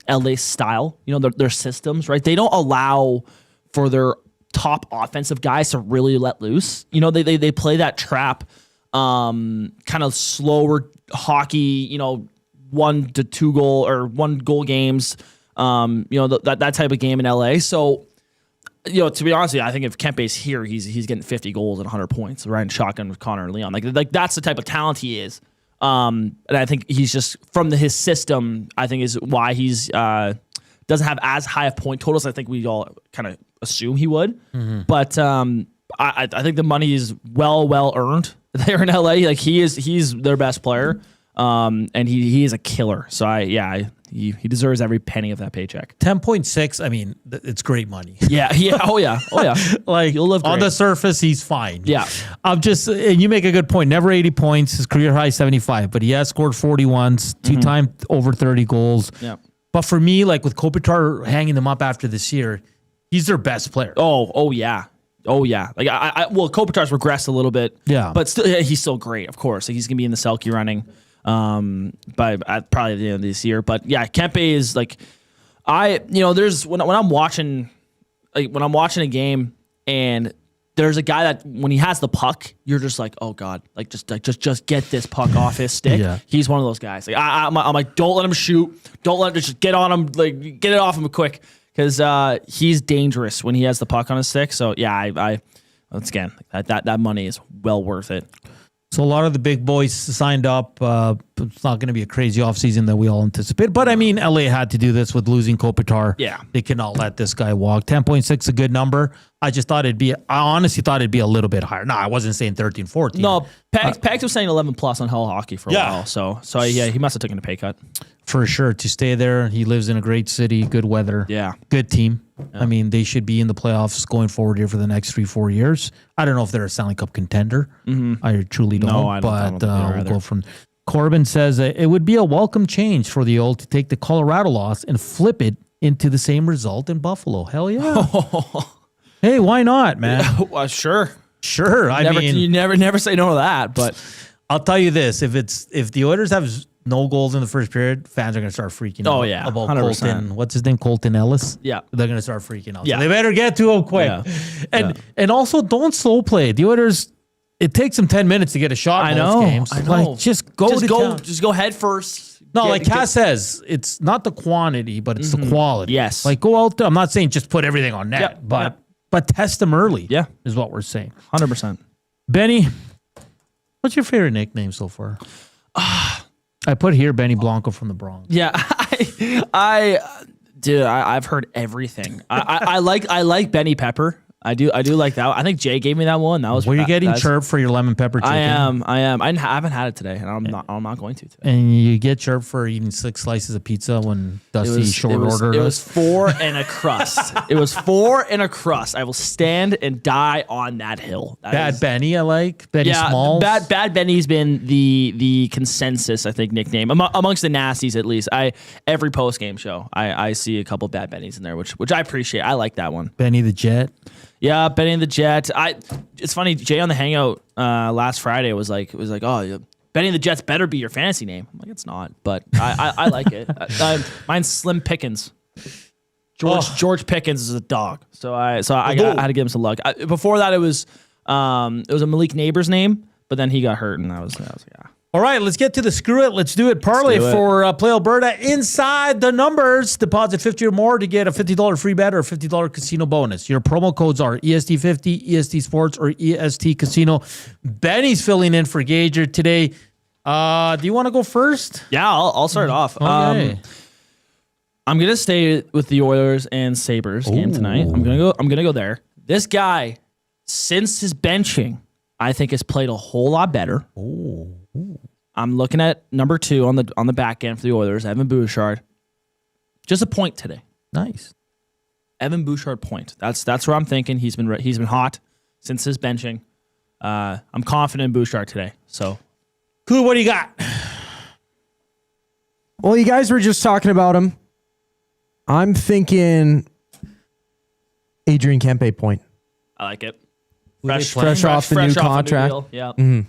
LA style, their systems, right? They don't allow for their top offensive guys to really let loose. They play that trap, kind of slower hockey, 1 to 2 goal or 1 goal games, that type of game in LA. So, to be honest with you, I think if Kempe's here, he's getting 50 goals and 100 points, right? And shotgun with Connor and Leon. Like that's the type of talent he is. And I think he's just from his system, I think is why he's doesn't have as high of point totals. I think we all kind of assume he would. Mm-hmm. But I think the money is well earned there in LA. Like he's their best player. And he is a killer. So he deserves every penny of that paycheck. 10.6. I mean, it's great money. Yeah. Oh yeah. Like you'll live great. On the surface, he's fine. Yeah. And you make a good point. Never 80 points. His career high 75, but he has scored 40 once, 2 times over 30 goals. Yeah. But for me, like with Kopitar hanging them up after this year, he's their best player. Oh yeah. Like Kopitar's regressed a little bit. Yeah. But still, he's still great. Of course, he's gonna be in the Selke running. By probably the end of this year. But yeah, Kempe is like, there's when I'm watching a game and there's a guy that when he has the puck, you're just like, oh God, just get this puck off his stick. Yeah. He's one of those guys. Like I'm like, don't let him shoot. Don't let him just get on him. Like get it off him quick because he's dangerous when he has the puck on his stick. So yeah, I once again that money is well worth it. So a lot of the big boys signed up. It's not going to be a crazy offseason that we all anticipate. But, I mean, LA had to do this with losing Kopitar. Yeah. They cannot let this guy walk. 10.6 a good number. I honestly thought it'd be a little bit higher. No, I wasn't saying 13, 14. No, Pags was saying 11 plus on Hell Hockey for a while. So yeah, he must have taken a pay cut. For sure. To stay there, he lives in a great city, good weather. Yeah. Good team. Yeah. I mean, they should be in the playoffs going forward here for the next 3-4 years. I don't know if they're a Stanley Cup contender. Mm-hmm. I truly don't. No, I don't. But we'll go from... Corbin says it would be a welcome change for the old to take the Colorado loss and flip it into the same result in Buffalo. Hell yeah. Hey, why not, man? Yeah, well, sure. Sure. You never say no to that, but I'll tell you this. If the Oilers have no goals in the first period, fans are going to start freaking out. Oh, yeah. About 100%. Colton. What's his name? Colton Ellis? Yeah. They're going to start freaking out. Yeah. So they better get to him quick. Yeah. And also, don't slow play. The Oilers, it takes them 10 minutes to get a shot in those games. I know. Like, just go head first. No, like Cass says, it's not the quantity, but it's the quality. Yes. Like, go out there. I'm not saying just put everything on net, but test them early. Yeah. Is what we're saying. 100%. Benny, what's your favorite nickname so far? I put here Benny Blanco from the Bronx. Yeah, I've heard everything. I like Benny Pepper. I do like that. I think Jay gave me that one. That was. Were you getting chirp for your lemon pepper chicken? I am. I haven't had it today, and I'm not going to today. And you get chirp for eating 6 slices of pizza when Dusty ordered. It was 4 and a crust. It was 4 and a crust. I will stand and die on that hill. Bad Benny, I like. Benny Smalls. Bad Benny's been the consensus, I think, nickname amongst the nasties at least. Every post game show, I see a couple Bad Bennies in there, which I appreciate. I like that one. Benny the Jet. Yeah, Benny and the Jet. It's funny. Jay on the Hangout last Friday was like, oh, Benny and the Jets better be your fantasy name. I'm like, it's not, but I like it. Mine's Slim Pickens. George Pickens is a dog, so I had to give him some luck. Before that, it was a Malik Neighbors name, but then he got hurt, and I was like, yeah. All right, let's get to the screw it. Let's do it. Parlay for Play Alberta inside the numbers. Deposit $50 or more to get a $50 free bet or a $50 casino bonus. Your promo codes are EST50, EST Sports, or EST Casino. Benny's filling in for Gager today. Do you want to go first? Yeah, I'll start off. Okay. I'm gonna stay with the Oilers and Sabres game tonight. I'm gonna go there. This guy, since his benching, I think has played a whole lot better. Ooh. I'm looking at number 2 on the back end for the Oilers, Evan Bouchard. Just a point today. Nice. Evan Bouchard point. That's where I'm thinking. He's been hot since his benching. I'm confident in Bouchard today. So, cool. What do you got? Well, you guys were just talking about him. I'm thinking Adrian Kempe point. I like it. Fresh off the new contract. Yeah. Mm-hmm.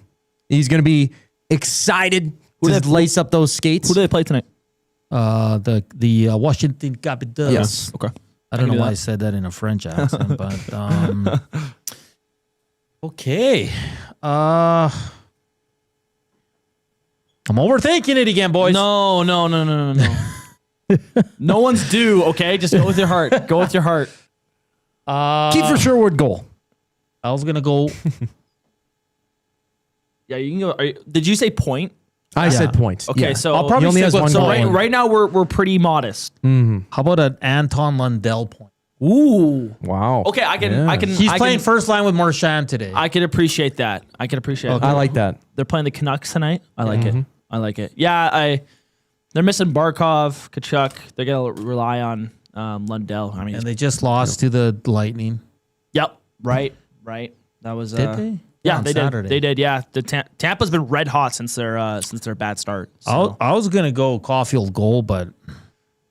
He's going to be excited to lace up those skates. Who do they play tonight? The Washington Capitals. Yes. Okay. I don't know why I said that in a French accent, but okay. I'm overthinking it again, boys. No. No one's due, okay? Just go with your heart. Go with your heart. Kiefer Sherwood goal. I was going to go. Yeah, you can go. Did you say point? I said point. Okay, Yeah. so I'll probably he only stick has with one goal. right now we're pretty modest. How about an Anton Lundell point? Ooh. Wow. Okay, I can. He's playing first line with Marchand today. I can appreciate that. I like that. They're playing the Canucks tonight. I like it. I like it. Yeah, they're missing Barkov, Kachuk. They're gonna rely on Lundell. I mean, and they just lost to the Lightning. Yep. Right. That was. Did they? Yeah, on they Saturday. did. They did. Yeah, the Tampa's been red hot since their bad start. So. I was gonna go Caulfield goal, but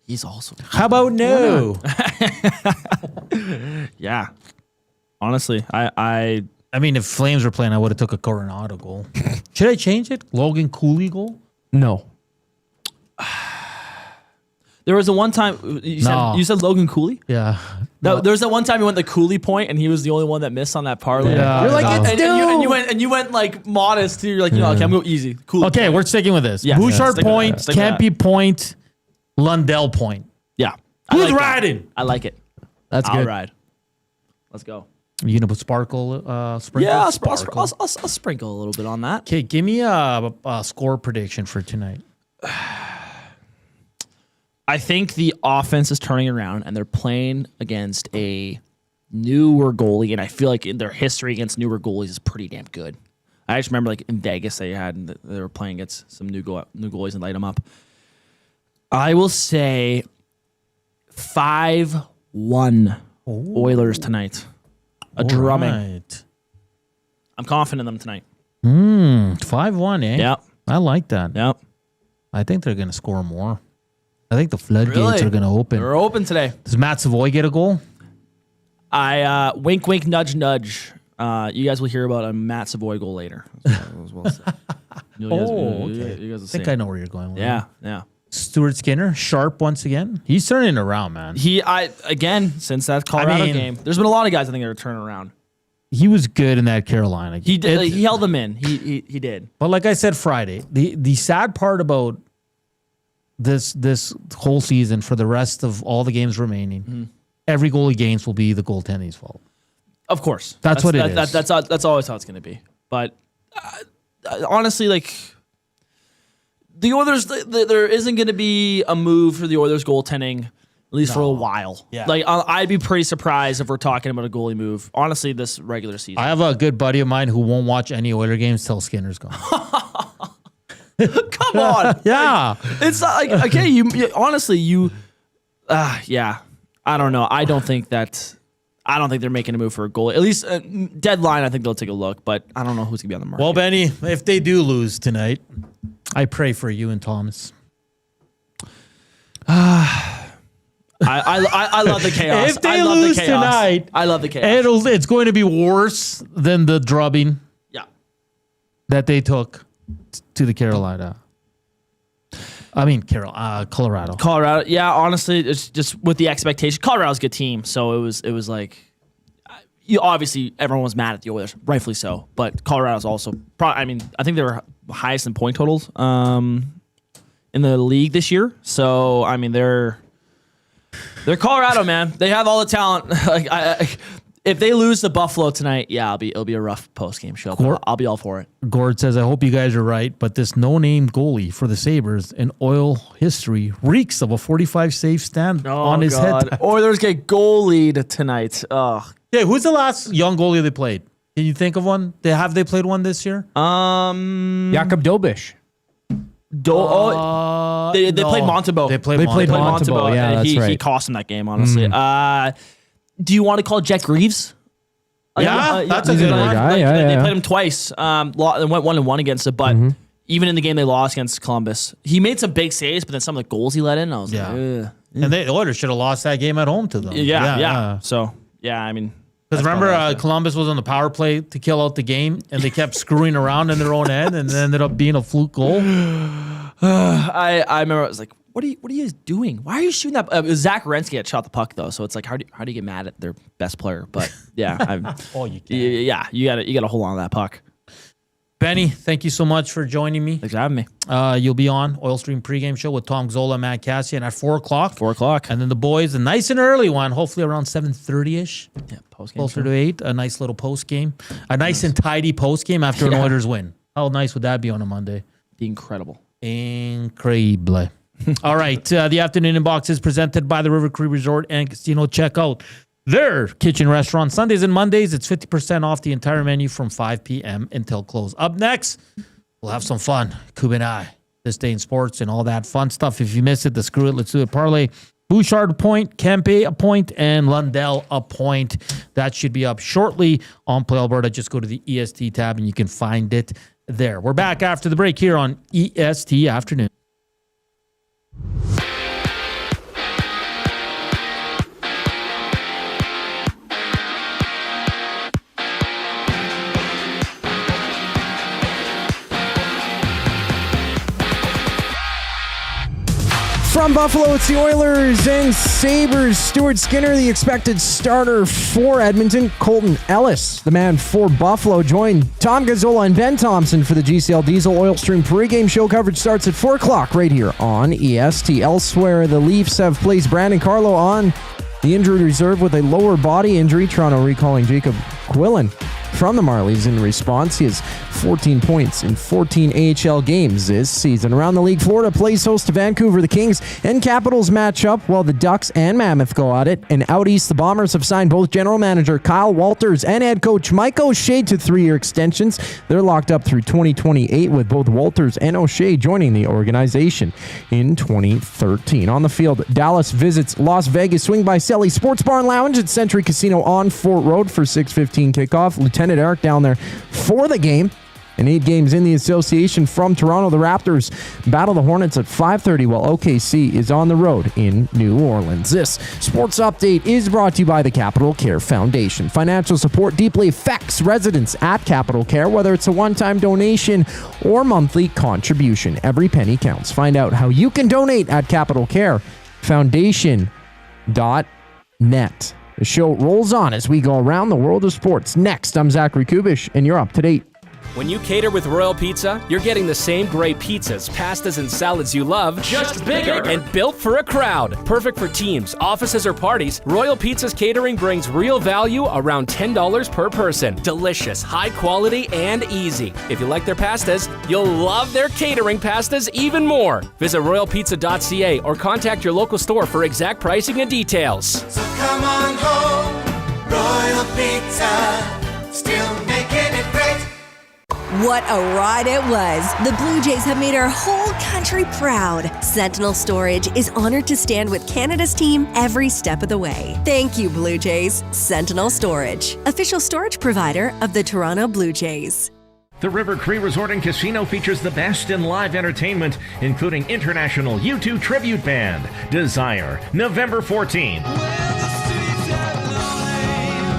he's also. How about no? Yeah. Honestly, I mean, if Flames were playing, I would have took a Coronado goal. Should I change it? Logan Cooley goal? No. There was a one time you said Logan Cooley. Yeah. No, there was that one time you went the Cooley point, and he was the only one that missed on that parlay. Yeah, You're like, no. and you went like modest too. You're like, okay, I'm going easy. Cool. Okay, we're sticking with this. Yeah, Bouchard stick with point, that. Stick with Kempe point, Lundell point. Yeah. Who's riding? I like it. That's I'll good. ride. Let's go. Are you gonna put sprinkle? Yeah, I'll sprinkle a little bit on that. Okay, give me a score prediction for tonight. I think the offense is turning around, and they're playing against a newer goalie, and I feel like in their history against newer goalies is pretty damn good. I just remember like in Vegas they were playing against some new goalies and light them up. I will say 5-1 Oilers tonight. A drumming. Right. I'm confident in them tonight. 5-1, eh? Yep. I like that. Yep. I think they're gonna score more. I think the floodgates are gonna open. They're open today. Does Matt Savoy get a goal? I wink, wink, nudge, nudge. You guys will hear about a Matt Savoy goal later. Okay. You guys will I think see. I know where you're going with Yeah, that. yeah. Stuart Skinner, sharp once again. He's turning around, man. Again, since that Colorado game, there's been a lot of guys I think that are turning around. He was good in that Carolina game. He did. He held them in. He did. But like I said Friday, the sad part about this whole season for the rest of all the games remaining, every goal he gains will be the goaltending's fault. Of course, that's what it is. That's always how it's going to be. But honestly, like the Oilers, there isn't going to be a move for the Oilers goaltending, at least for a while. Yeah. Like I'd be pretty surprised if we're talking about a goalie move. Honestly, this regular season. I have a good buddy of mine who won't watch any Oiler games till Skinner's gone. Come on. Yeah. It's not like, okay, honestly, yeah. I don't know. I don't think they're making a move for a goalie. At least deadline, I think they'll take a look, but I don't know who's going to be on the market. Well, Benny, if they do lose tonight, I pray for you and Thomas. I love the chaos. If they lose tonight, I love the chaos. It's going to be worse than the drubbing that they took to the Carolina. I mean, Colorado. Colorado, yeah. Honestly, it's just with the expectation. Colorado's a good team, so it was like, obviously everyone was mad at the Oilers, rightfully so. But Colorado's also, I think they were highest in point totals in the league this year. So I mean, they're Colorado, man. They have all the talent. Like if they lose to Buffalo tonight, yeah, it'll be a rough post game show. I'll be all for it. Gord says, I hope you guys are right, but this no-name goalie for the Sabres in Oil history reeks of a 45 save stand on his head. Oilers get goalied tonight. Ugh. Yeah, who's the last young goalie they played? Can you think of one? Have they played one this year? Jakob Dobish. They played Montebo. They played Montebo. Yeah, that's right. He cost him that game, honestly. Do you want to call Jack Reeves? That's a good guy. They played him twice. They went 1-1 against it, but even in the game they lost against Columbus, he made some big saves. But then some of the goals he let in, I was like, ugh. And the Oilers should have lost that game at home to them. Yeah. So yeah, I mean, Because remember, Columbus was on the power play to kill out the game, and they kept screwing around in their own end, and it ended up being a fluke goal. I remember I was like, what are you doing? Why are you shooting that? It was Zach Werenski that shot the puck though, so it's like how do you get mad at their best player? But yeah, you can. Yeah, you gotta hold on to that puck. Benny, thank you so much for joining me. Thanks for having me. You'll be on Oil Stream pregame show with Tom Zola, Matt Cassian at 4 o'clock. 4 o'clock. And then the boys, a nice and early one, hopefully around 7:30ish. Yeah, post game. Closer to 8. A nice little post game. A nice and tidy post game after an Oilers win. How nice would that be on a Monday? Be incredible. Incredible. All right. The afternoon inbox is presented by the River Cree Resort and Casino. Check out their kitchen restaurant. Sundays and Mondays, it's 50% off the entire menu from 5 p.m. until close. Up next, we'll have some fun. Kubenai, This Day in Sports, and all that fun stuff. If you missed it, the Screw It, Let's Do It parlay. Bouchard a point, Kempe a point, and Lundell a point. That should be up shortly on Play Alberta. Just go to the EST tab and you can find it there. We're back after the break here on EST Afternoon. From Buffalo, it's the Oilers and Sabres. Stuart Skinner, the expected starter for Edmonton. Colton Ellis, the man for Buffalo, joined Tom Gazzola and Ben Thomson for the GCL Diesel Oil Stream pregame show. Coverage starts at 4 o'clock right here on EST. Elsewhere, the Leafs have placed Brandon Carlo on the injured reserve with a lower body injury. Toronto recalling Jacob Quillen from the Marlies in response. He has 14 points in 14 AHL games this season. Around the league, Florida plays host to Vancouver. The Kings and Capitals match up while the Ducks and Mammoth go at it. And out east, the Bombers have signed both general manager Kyle Walters and head coach Mike O'Shea to 3-year extensions. They're locked up through 2028 with both Walters and O'Shea joining the organization in 2013. On the field, Dallas visits Las Vegas. Swing by Selly Sports Bar and Lounge at Century Casino on Fort Road for 6:15 kickoff. Lieutenant Eric down there for the game. And 8 games in the association from Toronto. The Raptors battle the Hornets at 5:30 while OKC is on the road in New Orleans. This sports update is brought to you by the Capital Care Foundation. Financial support deeply affects residents at Capital Care, whether it's a one-time donation or monthly contribution. Every penny counts. Find out how you can donate at capitalcarefoundation.net. The show rolls on as we go around the world of sports. Next, I'm Zachary Kubish, and you're up to date. When you cater with Royal Pizza, you're getting the same great pizzas, pastas, and salads you love, just bigger and built for a crowd. Perfect for teams, offices, or parties, Royal Pizza's catering brings real value around $10 per person. Delicious, high quality, and easy. If you like their pastas, you'll love their catering pastas even more. Visit royalpizza.ca or contact your local store for exact pricing and details. So come on home, Royal Pizza, still making it great. What a ride it was. The Blue Jays have made our whole country proud. Sentinel Storage is honored to stand with Canada's team every step of the way. Thank you, Blue Jays. Sentinel Storage, official storage provider of the Toronto Blue Jays. The River Cree Resort and Casino features the best in live entertainment, including international U2 tribute band, Desire, November 14th.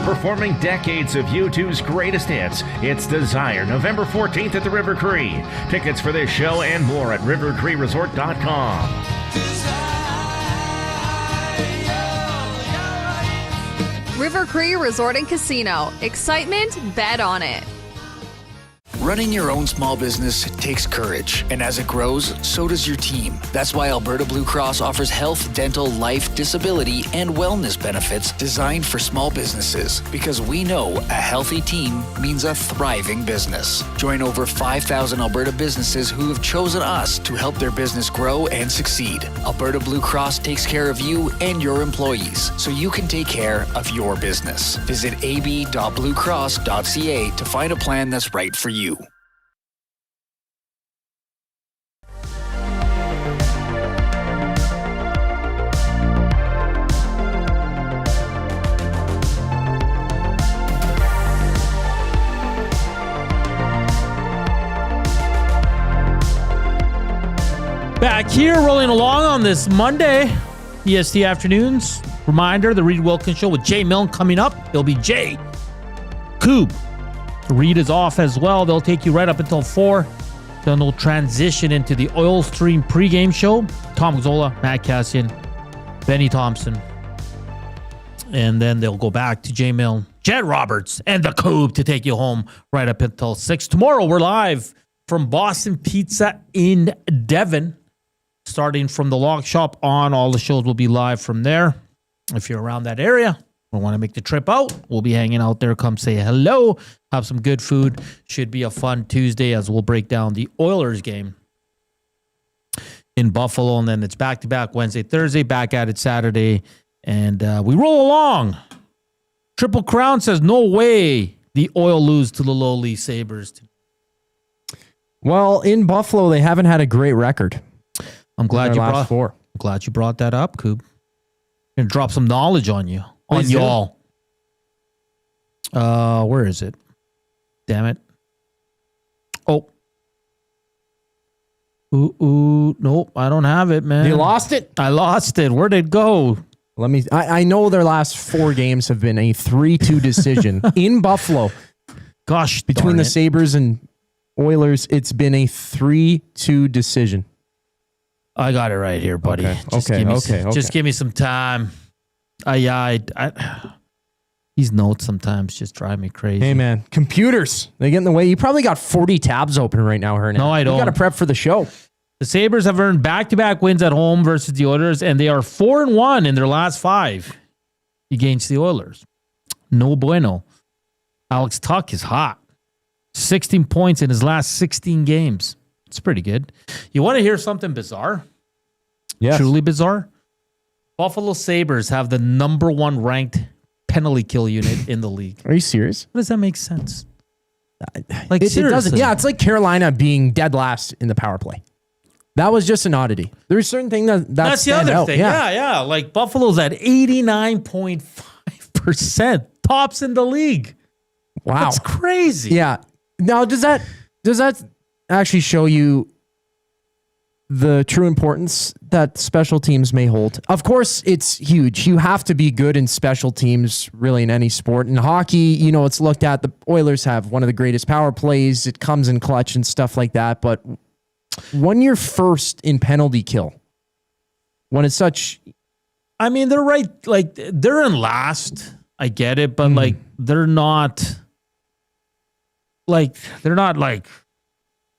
Performing decades of U2's greatest hits, it's Desire, November 14th at the River Cree. Tickets for this show and more at rivercreeresort.com. River Cree Resort and Casino. Excitement, bet on it. Running your own small business takes courage, and as it grows, so does your team. That's why Alberta Blue Cross offers health, dental, life, disability, and wellness benefits designed for small businesses. Because we know a healthy team means a thriving business. Join over 5,000 Alberta businesses who have chosen us to help their business grow and succeed. Alberta Blue Cross takes care of you and your employees, so you can take care of your business. Visit ab.bluecross.ca to find a plan that's right for you. Back here, rolling along on this Monday. EST afternoons. Reminder, the Reed Wilkins Show with Jay Milne coming up. It'll be Jay. Coob. Reed is off as well. They'll take you right up until 4. Then they'll transition into the Oil Stream pregame show. Tom Zola, Matt Cassian, Benny Thomson. And then they'll go back to Jay Milne, Jed Roberts, and the Coob to take you home right up until 6. Tomorrow, we're live from Boston Pizza in Devon. Starting from the Lock Shop on, all the shows will be live from there. If you're around that area or want to make the trip out, we'll be hanging out there. Come say hello, have some good food. Should be a fun Tuesday as we'll break down the Oilers game in Buffalo. And then it's back-to-back Wednesday, Thursday, back at it Saturday. And we roll along. Triple Crown says, no way the Oil lose to the lowly Sabres. Well, in Buffalo, they haven't had a great record. I'm glad I'm glad you brought that up, Coob. Gonna drop some knowledge on you. On y'all. Where is it? Damn it. Oh. Ooh, nope, I don't have it, man. You lost it? I lost it. Where'd it go? I know their last 4 games have been a 3-2 decision in Buffalo. Gosh, between the Sabres and Oilers, it's been a 3-2 decision. I got it right here, buddy. Okay. Just give me some time. These notes sometimes just drive me crazy. Hey, man, computers, they get in the way. You probably got 40 tabs open right now, Hernan. No, I don't. You got to prep for the show. The Sabres have earned back-to-back wins at home versus the Oilers, and they are 4-1 in their last 5 against the Oilers. No bueno. Alex Tuch is hot. 16 points in his last 16 games. It's pretty good. You want to hear something bizarre? Yes. Truly bizarre? Buffalo Sabres have the number 1 ranked penalty kill unit in the league. Are you serious? How does that make sense? Like, it doesn't. Yeah, it's like Carolina being dead last in the power play. That was just an oddity. There's certain thing that's the other thing. Yeah. Like Buffalo's at 89.5%. Tops in the league. Wow. That's crazy. Yeah. Now, does that actually show you the true importance that special teams may hold? Of course, it's huge. You have to be good in special teams, really, in any sport. In hockey, it's looked at. The Oilers have one of the greatest power plays. It comes in clutch and stuff like that. But when you're first in penalty kill, when it's such... I mean, they're right. Like, they're in last. I get it. But, they're not... they're not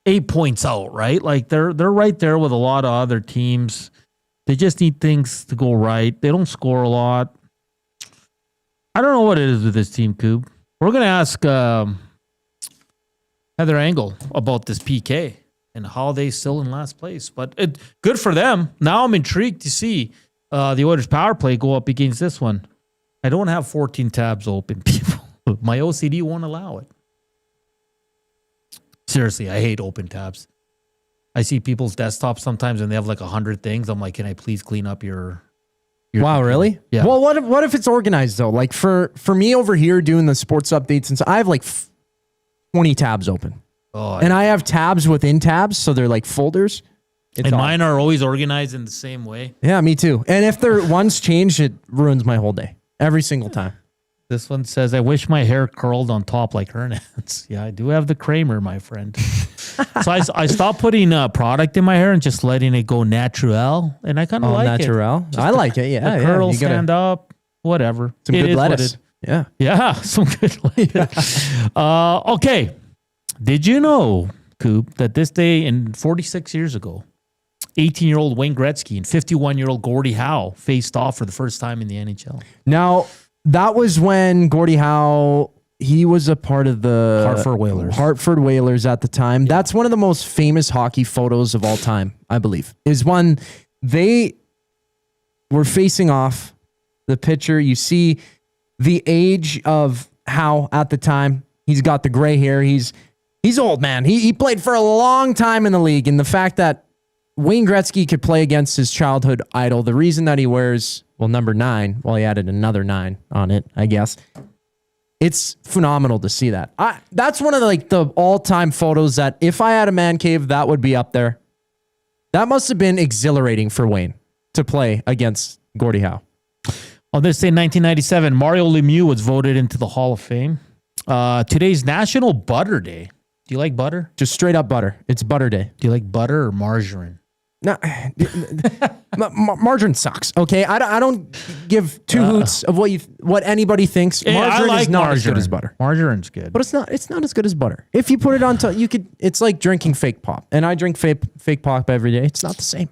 8 points out, right? Like they're right there with a lot of other teams. They just need things to go right. They don't score a lot. I don't know what it is with this team, Coob. We're gonna ask Heather Engel about this PK and how they still in last place. But good for them. Now I'm intrigued to see the Oilers power play go up against this one. I don't have 14 tabs open, people. My OCD won't allow it. Seriously, I hate open tabs. I see people's desktops sometimes and they have 100 things. I'm like, can I please clean up your wow, really? Yeah. Well, what if it's organized though? Like for me over here doing the sports updates, and so I have 20 tabs open. Oh, and I have tabs within tabs, so they're like folders. Mine are always organized in the same way. Yeah, me too. And if they're once changed, it ruins my whole day every single time. This one says, I wish my hair curled on top like Hernan's. Yeah, I do have the Kramer, my friend. So I stopped putting product in my hair and just letting it go natural. And I kind of like natural. it. I like it, yeah. The curls stand up, whatever. Some good lettuce. Yeah. Yeah, some good lettuce. Okay. Did you know, Coop, that this day in 46 years ago, 18-year-old Wayne Gretzky and 51-year-old Gordie Howe faced off for the first time in the NHL? Now... that was when Gordie Howe, he was a part of the Hartford Whalers at the time. Yeah. That's one of the most famous hockey photos of all time, I believe, is when they were facing off. The picture, you see the age of Howe at the time. He's got the gray hair. He's old, man. He played for a long time in the league. And the fact that Wayne Gretzky could play against his childhood idol, the reason that he wears... number 9. Well, he added another 9 on it, I guess. It's phenomenal to see that. That's one of the all-time photos that if I had a man cave, that would be up there. That must have been exhilarating for Wayne to play against Gordie Howe. On this day in 1997, Mario Lemieux was voted into the Hall of Fame. Today's National Butter Day. Do you like butter? Just straight up butter. It's butter day. Do you like butter or margarine? No, margarine sucks. Okay, I don't give two hoots of what anybody thinks. Yeah, Margarine is not as good as butter. Margarine's good, but it's not as good as butter. If you put it on top, you could. It's like drinking fake pop, and I drink fake pop every day. It's not the same.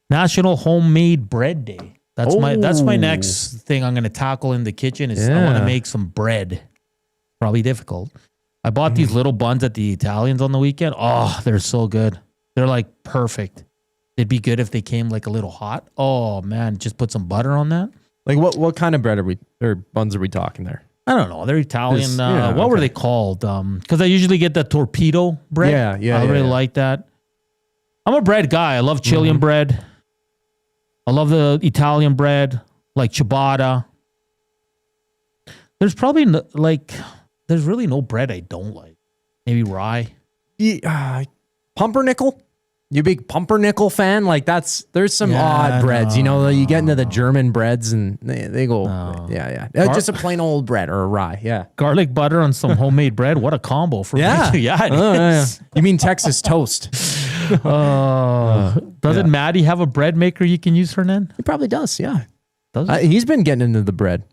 National Homemade Bread Day. That's my next thing I'm going to tackle in the kitchen. Is I want to make some bread. Probably difficult. I bought these little buns at the Italians on the weekend. Oh, they're so good. They're like perfect. It'd be good if they came like a little hot. Oh man, just put some butter on that. Like what kind of bread buns are we talking there? I don't know. They're Italian. What were they called? Because I usually get the torpedo bread. Yeah. I really like that. I'm a bread guy. I love Chilean bread. I love the Italian bread, like ciabatta. There's probably there's really no bread I don't like. Maybe rye. Pumpernickel. You a big pumpernickel fan? Like there's some odd breads. You get into the German breads and they go, just a plain old bread or a rye. Yeah. Garlic butter on some homemade bread. What a combo for me. Yeah, it is. You mean Texas toast? Doesn't Maddie have a bread maker you can use, Hernan? He probably does. Yeah. Does he? He's been getting into the bread.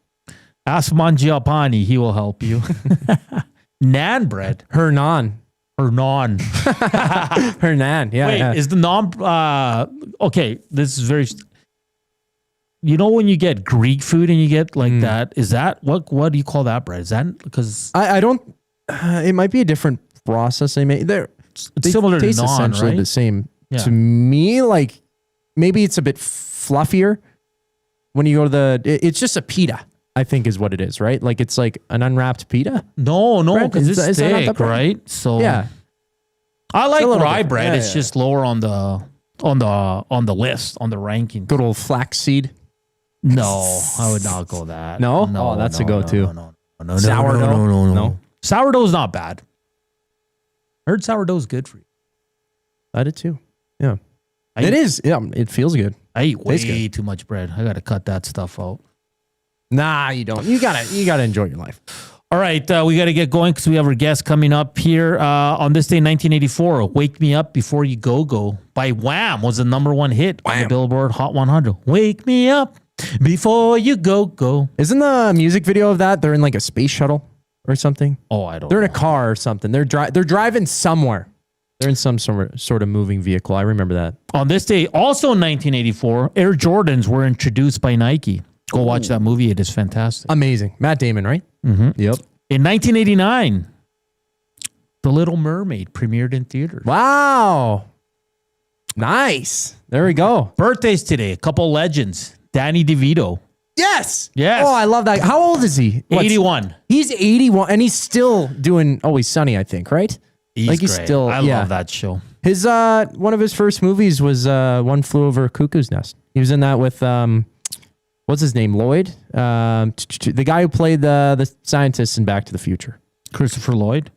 Ask Mangiapane. He will help you. Nan bread. Hernan. Hernan. Yeah. Wait, is the okay, this is very... You know when you get Greek food and you get like that, is that... What do you call that bread? Is that... Because... I don't... it might be a different process they make. They similar to taste naan, essentially right? the same. Yeah. To me, like, maybe it's a bit fluffier. When you go to it's just a pita, I think is what it is, right? Like it's like an unwrapped pita. No, because it's thick, right? So yeah, I like rye bread. It's just lower on the list, on the ranking. Good old flaxseed. No, I would not go that. No, that's a go-to. No, sourdough. No, sourdough's not bad. I heard sourdough's good for you. I did too. Yeah, it is. Yeah, it feels good. I eat way too much bread. I got to cut that stuff out. Nah, you don't. You gotta enjoy your life. All right, we got to get going because we have our guest coming up here on this day, 1984. "Wake Me Up Before You Go by Wham was the #1 hit on the Billboard Hot 100. Wake me up before you go. Isn't the music video of that? They're in like a space shuttle or something. Oh, I don't. They're in a car or something. They're driving somewhere. They're in some sort of moving vehicle. I remember that. On this day, also in 1984, Air Jordans were introduced by Nike. Go watch that movie. It is fantastic. Amazing. Matt Damon, right? Mm-hmm. Yep. In 1989, The Little Mermaid premiered in theaters. Wow. Nice. There we go. Birthdays today. A couple legends. Danny DeVito. Yes. Yes. Oh, I love that. How old is he? 81. He's 81, and he's still doing Always Sunny, I think, right? He's great. I love that show. His one of his first movies was One Flew Over a Cuckoo's Nest. He was in that with what's his name? Lloyd? The guy who played the scientist in Back to the Future. Christopher Lloyd,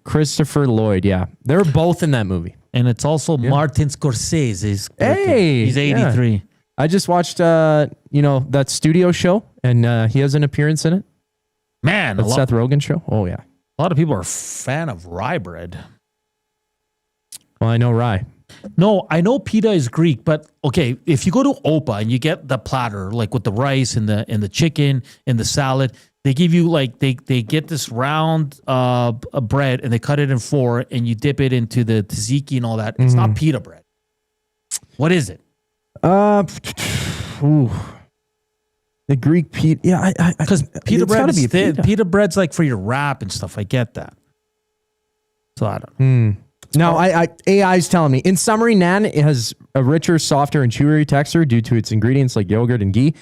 yeah. They were both in that movie. And it's also Martin Scorsese's birthday. Hey, he's 83. Yeah. I just watched that studio show, and he has an appearance in it. Man, the Seth Rogen show. Oh yeah. A lot of people are a fan of rye bread. Well, I know rye. No, I know pita is Greek, but okay, if you go to Opa and you get the platter, like with the rice and the chicken and the salad, they give you like they get this round bread and they cut it in 4 and you dip it into the tzatziki and all that. It's not pita bread. What is it? The Greek pita. Yeah, because pita bread is thin. Pita bread's like for your wrap and stuff. I get that. So I don't know. No, AI's telling me. In summary, naan has a richer, softer, and chewier texture due to its ingredients like yogurt and ghee,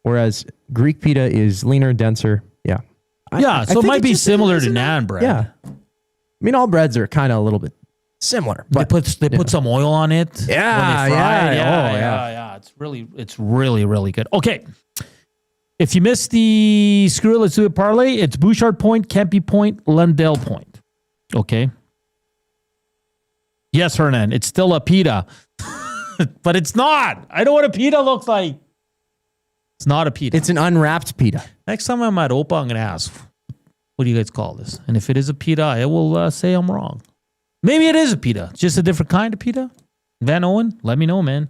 whereas Greek pita is leaner, denser. Yeah. So it might be similar to naan bread. Yeah. I mean, all breads are kind of a little bit similar. But they put some oil on it. Yeah, when they fry it. Yeah. It's really good. Okay. If you missed the Screw It, Let's Do It parlay, it's Bouchard Point, Kempe Point, Lundell Point. Okay. Yes, Hernan, it's still a pita, but it's not. I know what a pita looks like. It's not a pita. It's an unwrapped pita. Next time I'm at Opa, I'm going to ask, what do you guys call this? And if it is a pita, I will say I'm wrong. Maybe it is a pita. Just a different kind of pita. Van Owen, let me know, man.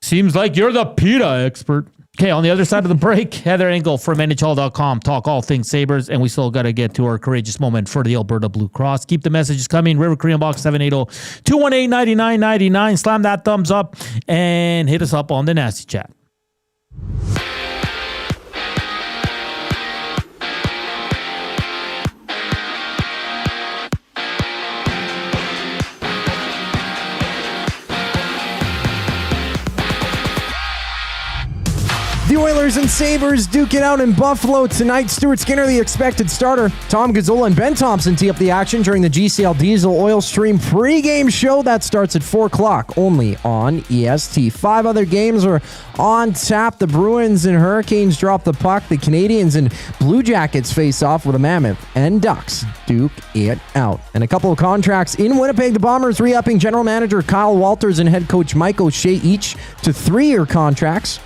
Seems like you're the pita expert. Okay, on the other side of the break, Heather Engel from NHL.com. Talk all things Sabres, and we still got to get to our courageous moment for the Alberta Blue Cross. Keep the messages coming. River Korean Box 780-218-9999. Slam that thumbs up and hit us up on the Nasty Chat. The Oilers and Sabres duke it out in Buffalo tonight. Stuart Skinner, the expected starter. Tom Gazzola and Ben Thomson tee up the action during the GCL Diesel Oil Stream pregame show. That starts at 4 o'clock only on EST. 5 other games are on tap. The Bruins and Hurricanes drop the puck. The Canadians and Blue Jackets face off with the Mammoth and Ducks duke it out. And a couple of contracts in Winnipeg. The Bombers re-upping general manager Kyle Walters and head coach Mike O'Shea each to 3-year contracts.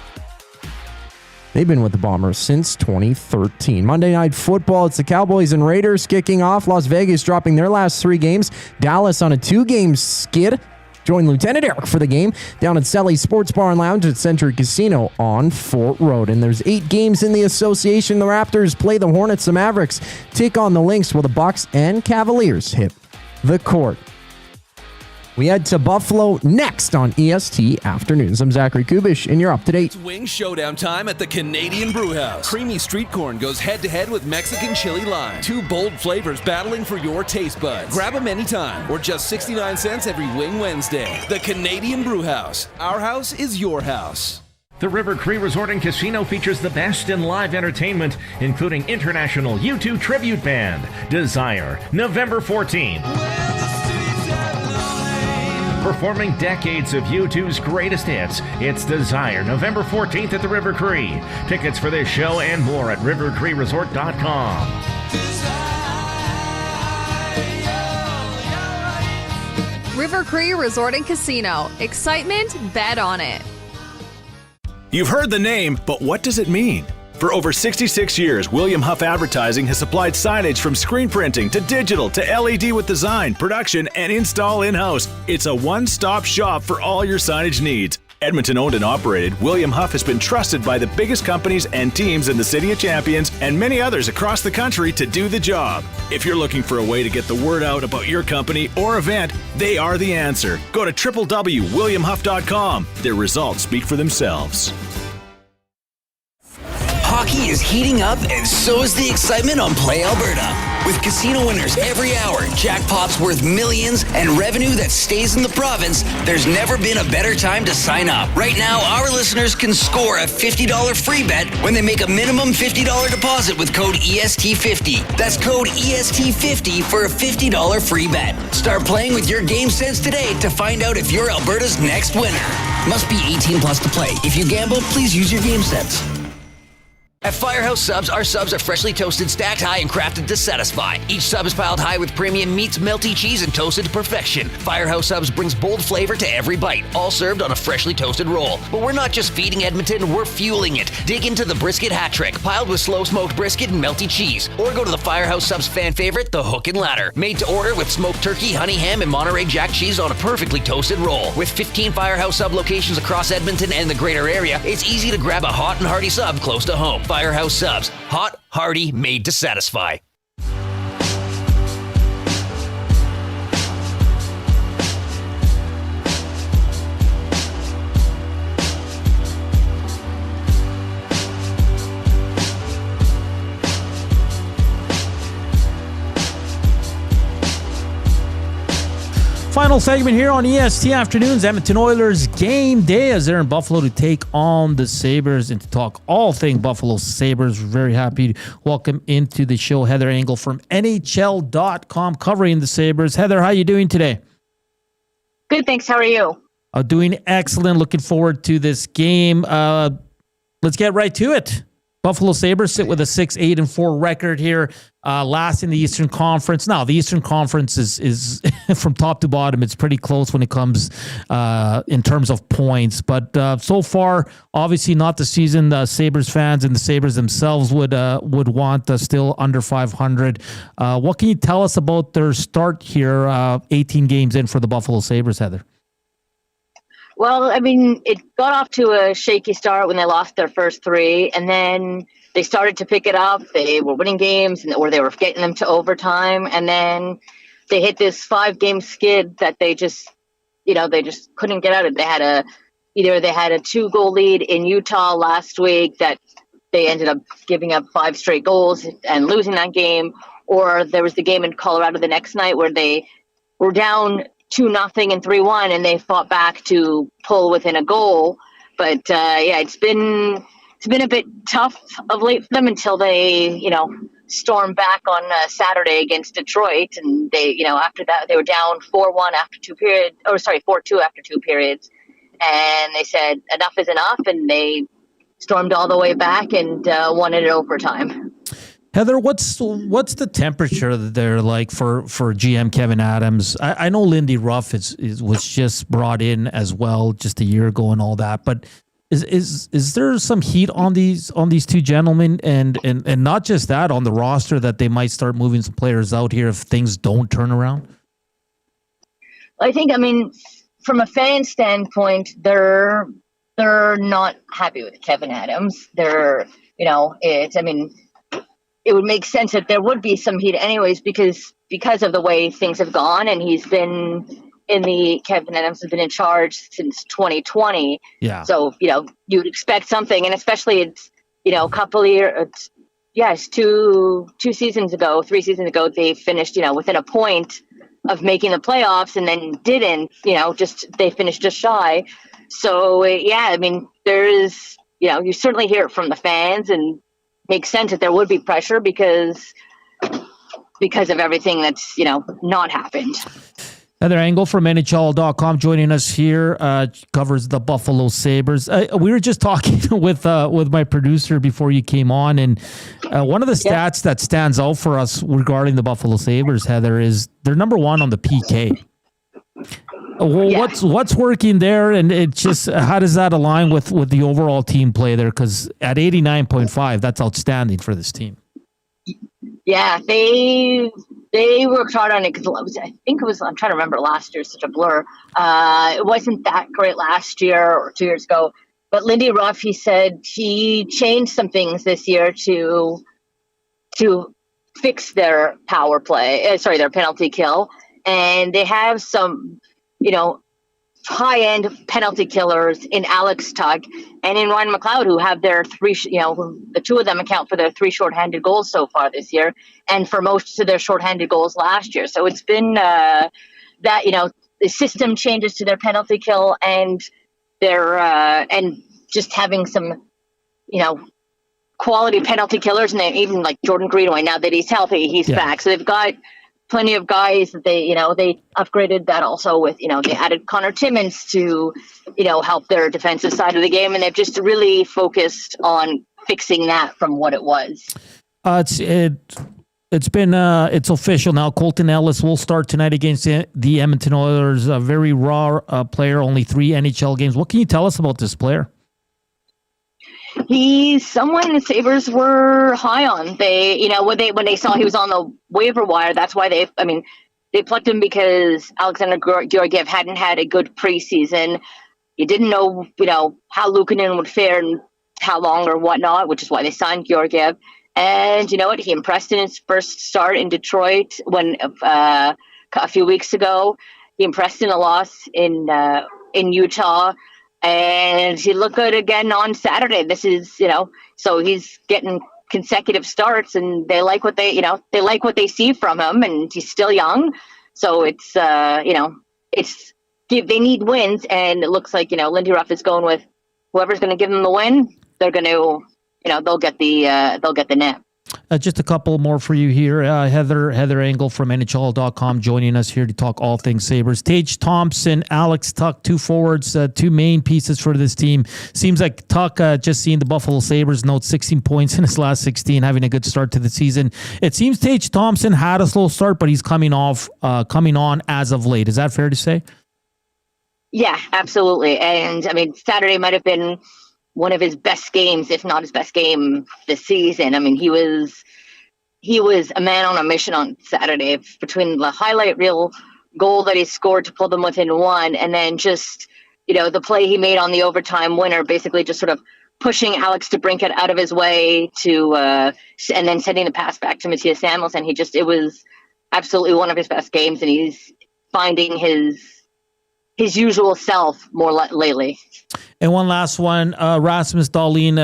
They've been with the Bombers since 2013. Monday Night Football, it's the Cowboys and Raiders kicking off. Las Vegas dropping their last 3 games. Dallas on a 2-game skid. Join Lieutenant Eric for the game down at Sally's Sports Bar and Lounge at Century Casino on Fort Road. And there's 8 games in the association. The Raptors play the Hornets. The Mavericks take on the Lynx while the Bucks and Cavaliers hit the court. We head to Buffalo next on EST Afternoons. I'm Zachary Kubish, and you're up to date. It's wing showdown time at the Canadian Brewhouse. Creamy street corn goes head-to-head with Mexican chili lime. 2 bold flavors battling for your taste buds. Grab them anytime, or just 69 cents every Wing Wednesday. The Canadian Brewhouse. Our house is your house. The River Cree Resort and Casino features the best in live entertainment, including international U2 tribute band, Desire, November 14th. Performing decades of U2's greatest hits, it's Desire, November 14th at the River Cree. Tickets for this show and more at rivercreeresort.com. River Cree Resort and Casino. Excitement, bet on it. You've heard the name, but what does it mean? For over 66 years, William Huff Advertising has supplied signage from screen printing to digital to LED with design, production, and install in-house. It's a one-stop shop for all your signage needs. Edmonton owned and operated, William Huff has been trusted by the biggest companies and teams in the City of Champions and many others across the country to do the job. If you're looking for a way to get the word out about your company or event, they are the answer. Go to www.williamhuff.com. Their results speak for themselves. Hockey is heating up, and so is the excitement on Play Alberta. With casino winners every hour, jackpots worth millions, and revenue that stays in the province, there's never been a better time to sign up. Right now, our listeners can score a $50 free bet when they make a minimum $50 deposit with code EST50. That's code EST50 for a $50 free bet. Start playing with your game sense today to find out if you're Alberta's next winner. Must be 18 plus to play. If you gamble, please use your game sense. At Firehouse Subs, our subs are freshly toasted, stacked high, and crafted to satisfy. Each sub is piled high with premium meats, melty cheese, and toasted to perfection. Firehouse Subs brings bold flavor to every bite, all served on a freshly toasted roll. But we're not just feeding Edmonton, we're fueling it. Dig into the brisket hat trick, piled with slow-smoked brisket and melty cheese. Or go to the Firehouse Subs fan favorite, the Hook and Ladder. Made to order with smoked turkey, honey ham, and Monterey Jack cheese on a perfectly toasted roll. With 15 Firehouse Sub locations across Edmonton and the greater area, it's easy to grab a hot and hearty sub close to home. Firehouse Subs. Hot, hearty, made to satisfy. Final segment here on EST Afternoons. Edmonton Oilers game day as they're in Buffalo to take on the Sabres and to talk all thing Buffalo Sabres. We're very happy to welcome into the show Heather Engel from NHL.com covering the Sabres. Heather, how are you doing today? Good, thanks. How are you? Doing excellent. Looking forward to this game. Let's get right to it. Buffalo Sabres sit with a 6-8-4 record here, last in the Eastern Conference. Now, the Eastern Conference is from top to bottom. It's pretty close when it comes in terms of points. But so far, obviously not the season the Sabres fans and the Sabres themselves would want, still under 500. What can you tell us about their start here, 18 games in for the Buffalo Sabres, Heather? Well, I mean, it got off to a shaky start when they lost their first 3, and then they started to pick it up. They were winning games, or they were getting them to overtime, and then they hit this 5-game skid that they just couldn't get out of. They had a 2-goal lead in Utah last week that they ended up giving up 5 straight goals and losing that game, or there was the game in Colorado the next night where they were down 2-0 and 3-1, and they fought back to pull within a goal. But it's been a bit tough of late for them until they stormed back on Saturday against Detroit, and they after that they were down 4-1 after 2 periods, 4-2 after 2 periods, and they said enough is enough, and they stormed all the way back and won it in overtime. Heather, what's the temperature there like for GM Kevin Adams? I know Lindy Ruff was just brought in as well just a year ago and all that, but is there some heat on these two gentlemen and not just that, on the roster, that they might start moving some players out here if things don't turn around? I think, from a fan standpoint, they're not happy with Kevin Adams. It would make sense that there would be some heat anyways because of the way things have gone, and Kevin Adams has been in charge since 2020. Yeah. So, you'd expect something, and especially it's, a couple of years, it's 3 seasons ago, they finished, within a point of making the playoffs, and then didn't, they finished just shy. So, there is, you certainly hear it from the fans, and makes sense that there would be pressure because of everything that's not happened. Heather Engel from NHL.com joining us here, covers the Buffalo Sabres. We were just talking with my producer before you came on, and one of the stats that stands out for us regarding the Buffalo Sabres, Heather, is they're number 1 on the PK. What's working there, and it's just how does that align with the overall team play there? Because at 89.5, that's outstanding for this team. Yeah, they worked hard on it because I'm trying to remember last year, such a blur. It wasn't that great last year or 2 years ago, but Lindy Ruff, he said he changed some things this year to fix their power play. Their penalty kill, and they have some high-end penalty killers in Alex Tuck and in Ryan McLeod, who have their 3, the 2 of them account for their 3 shorthanded goals so far this year, and for most of their shorthanded goals last year. So it's been that, the system changes to their penalty kill, and their and just having some, quality penalty killers, and even like Jordan Greenaway, now that he's healthy, he's back. So they've got plenty of guys that they upgraded that also with, they added Connor Timmins to, help their defensive side of the game. And they've just really focused on fixing that from what it was. It's official now. Colton Ellis will start tonight against the Edmonton Oilers, a very raw player, only 3 NHL games. What can you tell us about this player? He's someone the Sabres were high on. They, when they saw he was on the waiver wire, that's why they plucked him, because Alexander Georgiev hadn't had a good preseason. You didn't know, how Luukkonen would fare and how long or whatnot, which is why they signed Georgiev. And you know what? He impressed in his first start in Detroit when a few weeks ago. He impressed in a loss in Utah. And he looked good again on Saturday. This is, so he's getting consecutive starts, and they like what they see from him, and he's still young. So it's, they need wins, and it looks like, Lindy Ruff is going with whoever's going to give them the win. They're going to, they'll get the net. Just a couple more for you here. Heather Engel from NHL.com joining us here to talk all things Sabres. Tage Thomson, Alex Tuch, two forwards, two main pieces for this team. Seems like Tuch, just seeing the Buffalo Sabres, notes 16 points in his last 16, having a good start to the season. It seems Tage Thomson had a slow start, but he's coming on as of late. Is that fair to say? Yeah, absolutely. And I mean, Saturday might have been one of his best games, if not his best game this season. I mean, he was a man on a mission on Saturday, between the highlight reel goal that he scored to pull them within one, and then just, the play he made on the overtime winner, basically just sort of pushing Alex DeBrincat out of his way to, and then sending the pass back to Matthias Samuelsson. It was absolutely one of his best games, and he's finding his usual self more lately. And one last one, Rasmus Dahlin,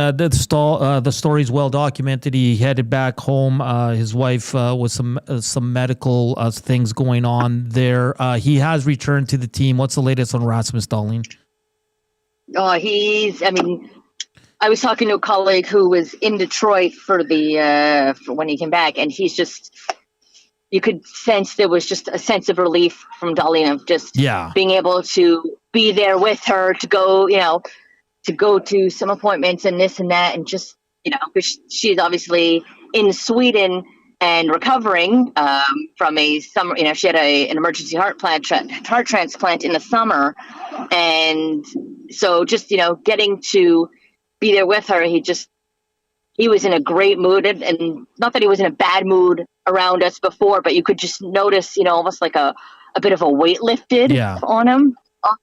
the story's well documented. He headed back home. His wife with some medical things going on there. He has returned to the team. What's the latest on Rasmus Dahlin? I was talking to a colleague who was in Detroit for when he came back, and he's just, you could sense there was just a sense of relief from Dahlin of just being able to be there with her, to go to some appointments and this and that, and just, because she's obviously in Sweden and recovering from a summer, she had an emergency heart transplant in the summer. And so just, getting to be there with her, he was in a great mood, and not that he was in a bad mood around us before, but you could just notice, almost like a bit of a weight lifted off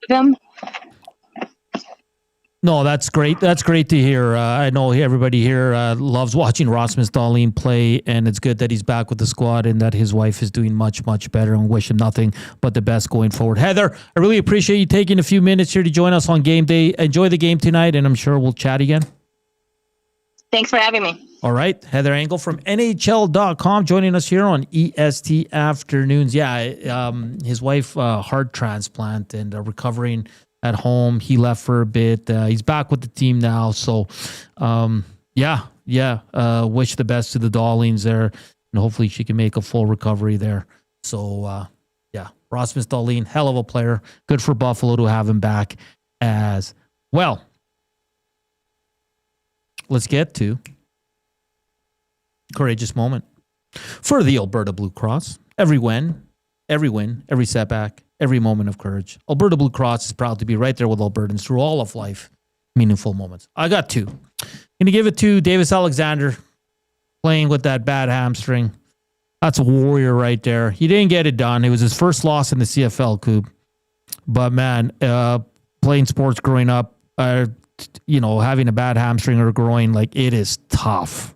of him. No, that's great. That's great to hear. I know everybody here loves watching Rasmus Dahlin play, and it's good that he's back with the squad and that his wife is doing much, much better, and wish him nothing but the best going forward. Heather, I really appreciate you taking a few minutes here to join us on game day. Enjoy the game tonight, and I'm sure we'll chat again. Thanks for having me. All right. Heather Engel from NHL.com joining us here on EST Afternoons. Yeah, his wife, heart transplant, and recovering at home. He left for a bit. He's back with the team now. So, wish the best to the Dahlins there, and hopefully she can make a full recovery there. So, Rasmus Dahlin, hell of a player. Good for Buffalo to have him back as well. Let's get to courageous moment for the Alberta Blue Cross. Every win, every setback, every moment of courage. Alberta Blue Cross is proud to be right there with Albertans through all of life. Meaningful moments. I got two. Going to give it to Davis Alexander, playing with that bad hamstring. That's a warrior right there. He didn't get it done. It was his first loss in the CFL, Coop. But man, playing sports growing up, having a bad hamstring or groin, it is tough.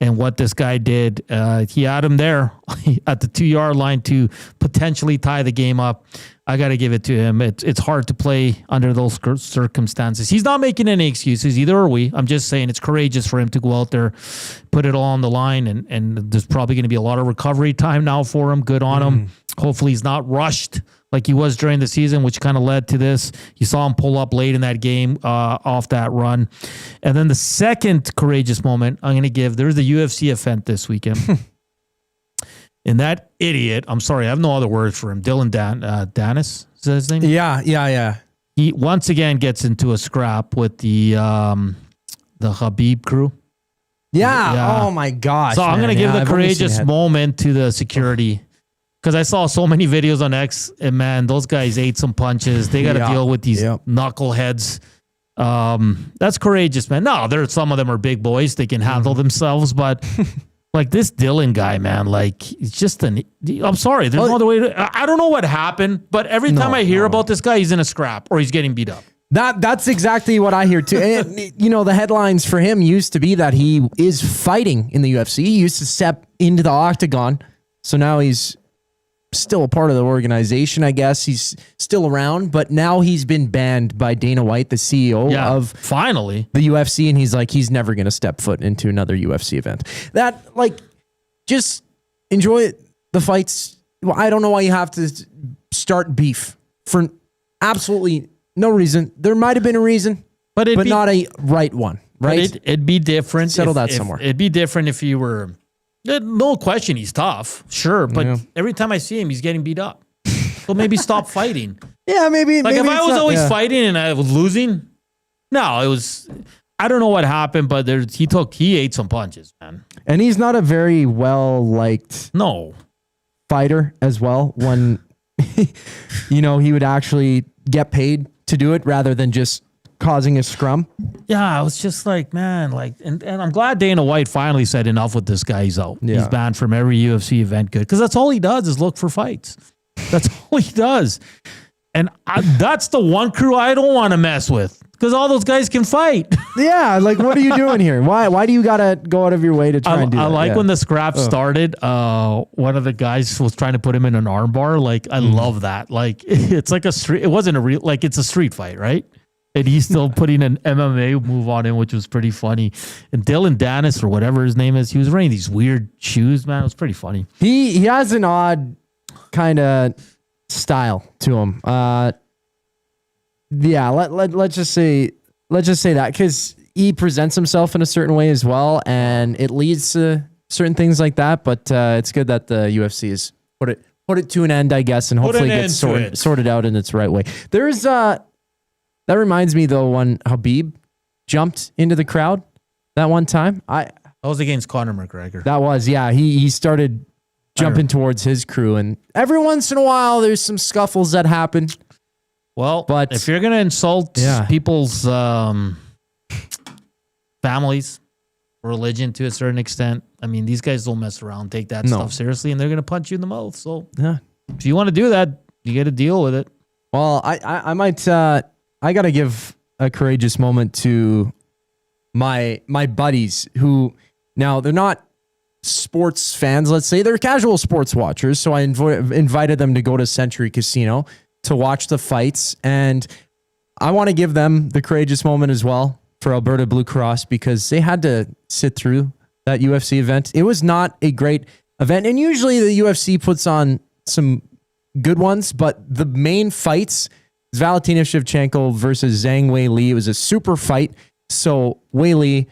And what this guy did, he had him there at the 2-yard line to potentially tie the game up. I got to give it to him. It's hard to play under those circumstances. He's not making any excuses, either are we. I'm just saying it's courageous for him to go out there, put it all on the line, and there's probably going to be a lot of recovery time now for him. Good on him. Hopefully he's not rushed like he was during the season, which kind of led to this. You saw him pull up late in that game off that run. And then the second courageous moment I'm going to give, there's the UFC event this weekend. And that idiot, I'm sorry, I have no other word for him, Dylan Danis, is that his name? Yeah. He once again gets into a scrap with the Habib crew. Yeah. Oh, my gosh. So I'm going to give the courageous moment to the security. Because I saw so many videos on X, and man, those guys ate some punches. They got to deal with these knuckleheads. That's courageous, man. No, some of them are big boys. They can handle themselves, but this Dylan guy, man, it's just I'm sorry. There's no other way I don't know what happened, but every time I hear about this guy, he's in a scrap or he's getting beat up. That's exactly what I hear too. And, the headlines for him used to be that he is fighting in the UFC. He used to step into the octagon. So now he's still a part of the organization, I guess. He's still around, but now he's been banned by Dana White, the CEO of finally the UFC, and he's never going to step foot into another UFC event. That, just enjoy the fights. Well, I don't know why you have to start beef for absolutely no reason. There might have been a reason, but not a right one, right? It'd be different. Settle that somewhere. It'd be different if you were No question, he's tough. Sure, but every time I see him, he's getting beat up. So maybe stop fighting. Yeah, maybe. Like maybe if I was always fighting and I was losing, no, it was. I don't know what happened, but he ate some punches, man. And he's not a very well liked fighter as well. When he would actually get paid to do it rather than just causing a scrum. Yeah, I was just like, man, and I'm glad Dana White finally said enough with this guy. He's out. Yeah. He's banned from every UFC event. Good, because that's all he does is look for fights. That's all he does. And that's the one crew I don't want to mess with, because all those guys can fight. Yeah, like what are you doing here? Why do you gotta go out of your way to try and do that? I like when the scrap started. One of the guys was trying to put him in an armbar. Like I love that. Like it's like a street. It wasn't a real. Like it's a street fight, right? And he's still putting an MMA move on him, which was pretty funny. And Dylan Dennis, or whatever his name is, he was wearing these weird shoes, man. It was pretty funny. He has an odd kind of style to him. Yeah, let's just say that, because he presents himself in a certain way as well, and it leads to certain things like that. But it's good that the UFC has put it to an end, I guess, and hopefully gets sorted out in its right way. There's that reminds me though, when Habib jumped into the crowd that one time. That was against Conor McGregor. That was, yeah. He started jumping towards his crew, and every once in a while there's some scuffles that happen. Well, but if you're gonna insult people's families, religion to a certain extent, I mean, these guys don't mess around, take that stuff seriously, and they're gonna punch you in the mouth. So if you want to do that, you got to deal with it. Well, I might. I got to give a courageous moment to my buddies who, now they're not sports fans, let's say. They're casual sports watchers. So I invited them to go to Century Casino to watch the fights. And I want to give them the courageous moment as well for Alberta Blue Cross, because they had to sit through that UFC event. It was not a great event. And usually the UFC puts on some good ones, but the main fights, Valentina Shevchenko versus Zhang Wei Li, it was a super fight. So Wei Li,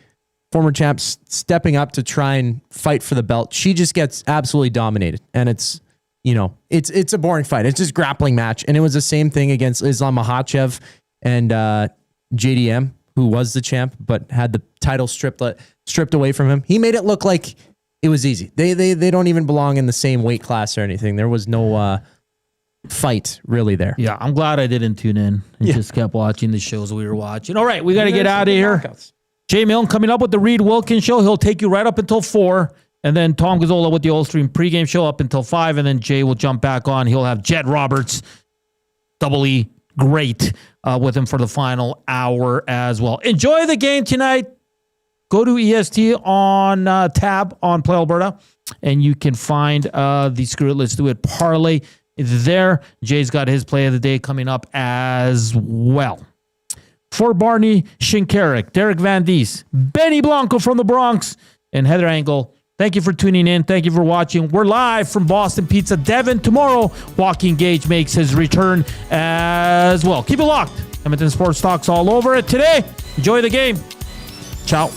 former champ, stepping up to try and fight for the belt. She just gets absolutely dominated. And it's a boring fight. It's just grappling match. And it was the same thing against Islam Makhachev and JDM, who was the champ, but had the title stripped away from him. He made it look like it was easy. They don't even belong in the same weight class or anything. There was no fight really there. Yeah, I'm glad I didn't tune in and just kept watching the shows we were watching. All right, we got to get out of here. Jay Milne coming up with the Reed Wilkins show. He'll take you right up until 4. And then Tom Gazzola with the Old Stream pregame show up until 5. And then Jay will jump back on. He'll have Jed Roberts, Double E, great, with him for the final hour as well. Enjoy the game tonight. Go to EST on tab on Play Alberta, and you can find the Screw It, Let's Do It parlay there. Jay's got his play of the day coming up as well. For Barney Shynkaruk, Derek Van Diest, Benny Blanco from the Bronx, and Heather Engel, thank you for tuning in. Thank you for watching. We're live from Boston Pizza Devon. Tomorrow, Walking Gage makes his return as well. Keep it locked. Edmonton Sports Talk's all over it today. Enjoy the game. Ciao.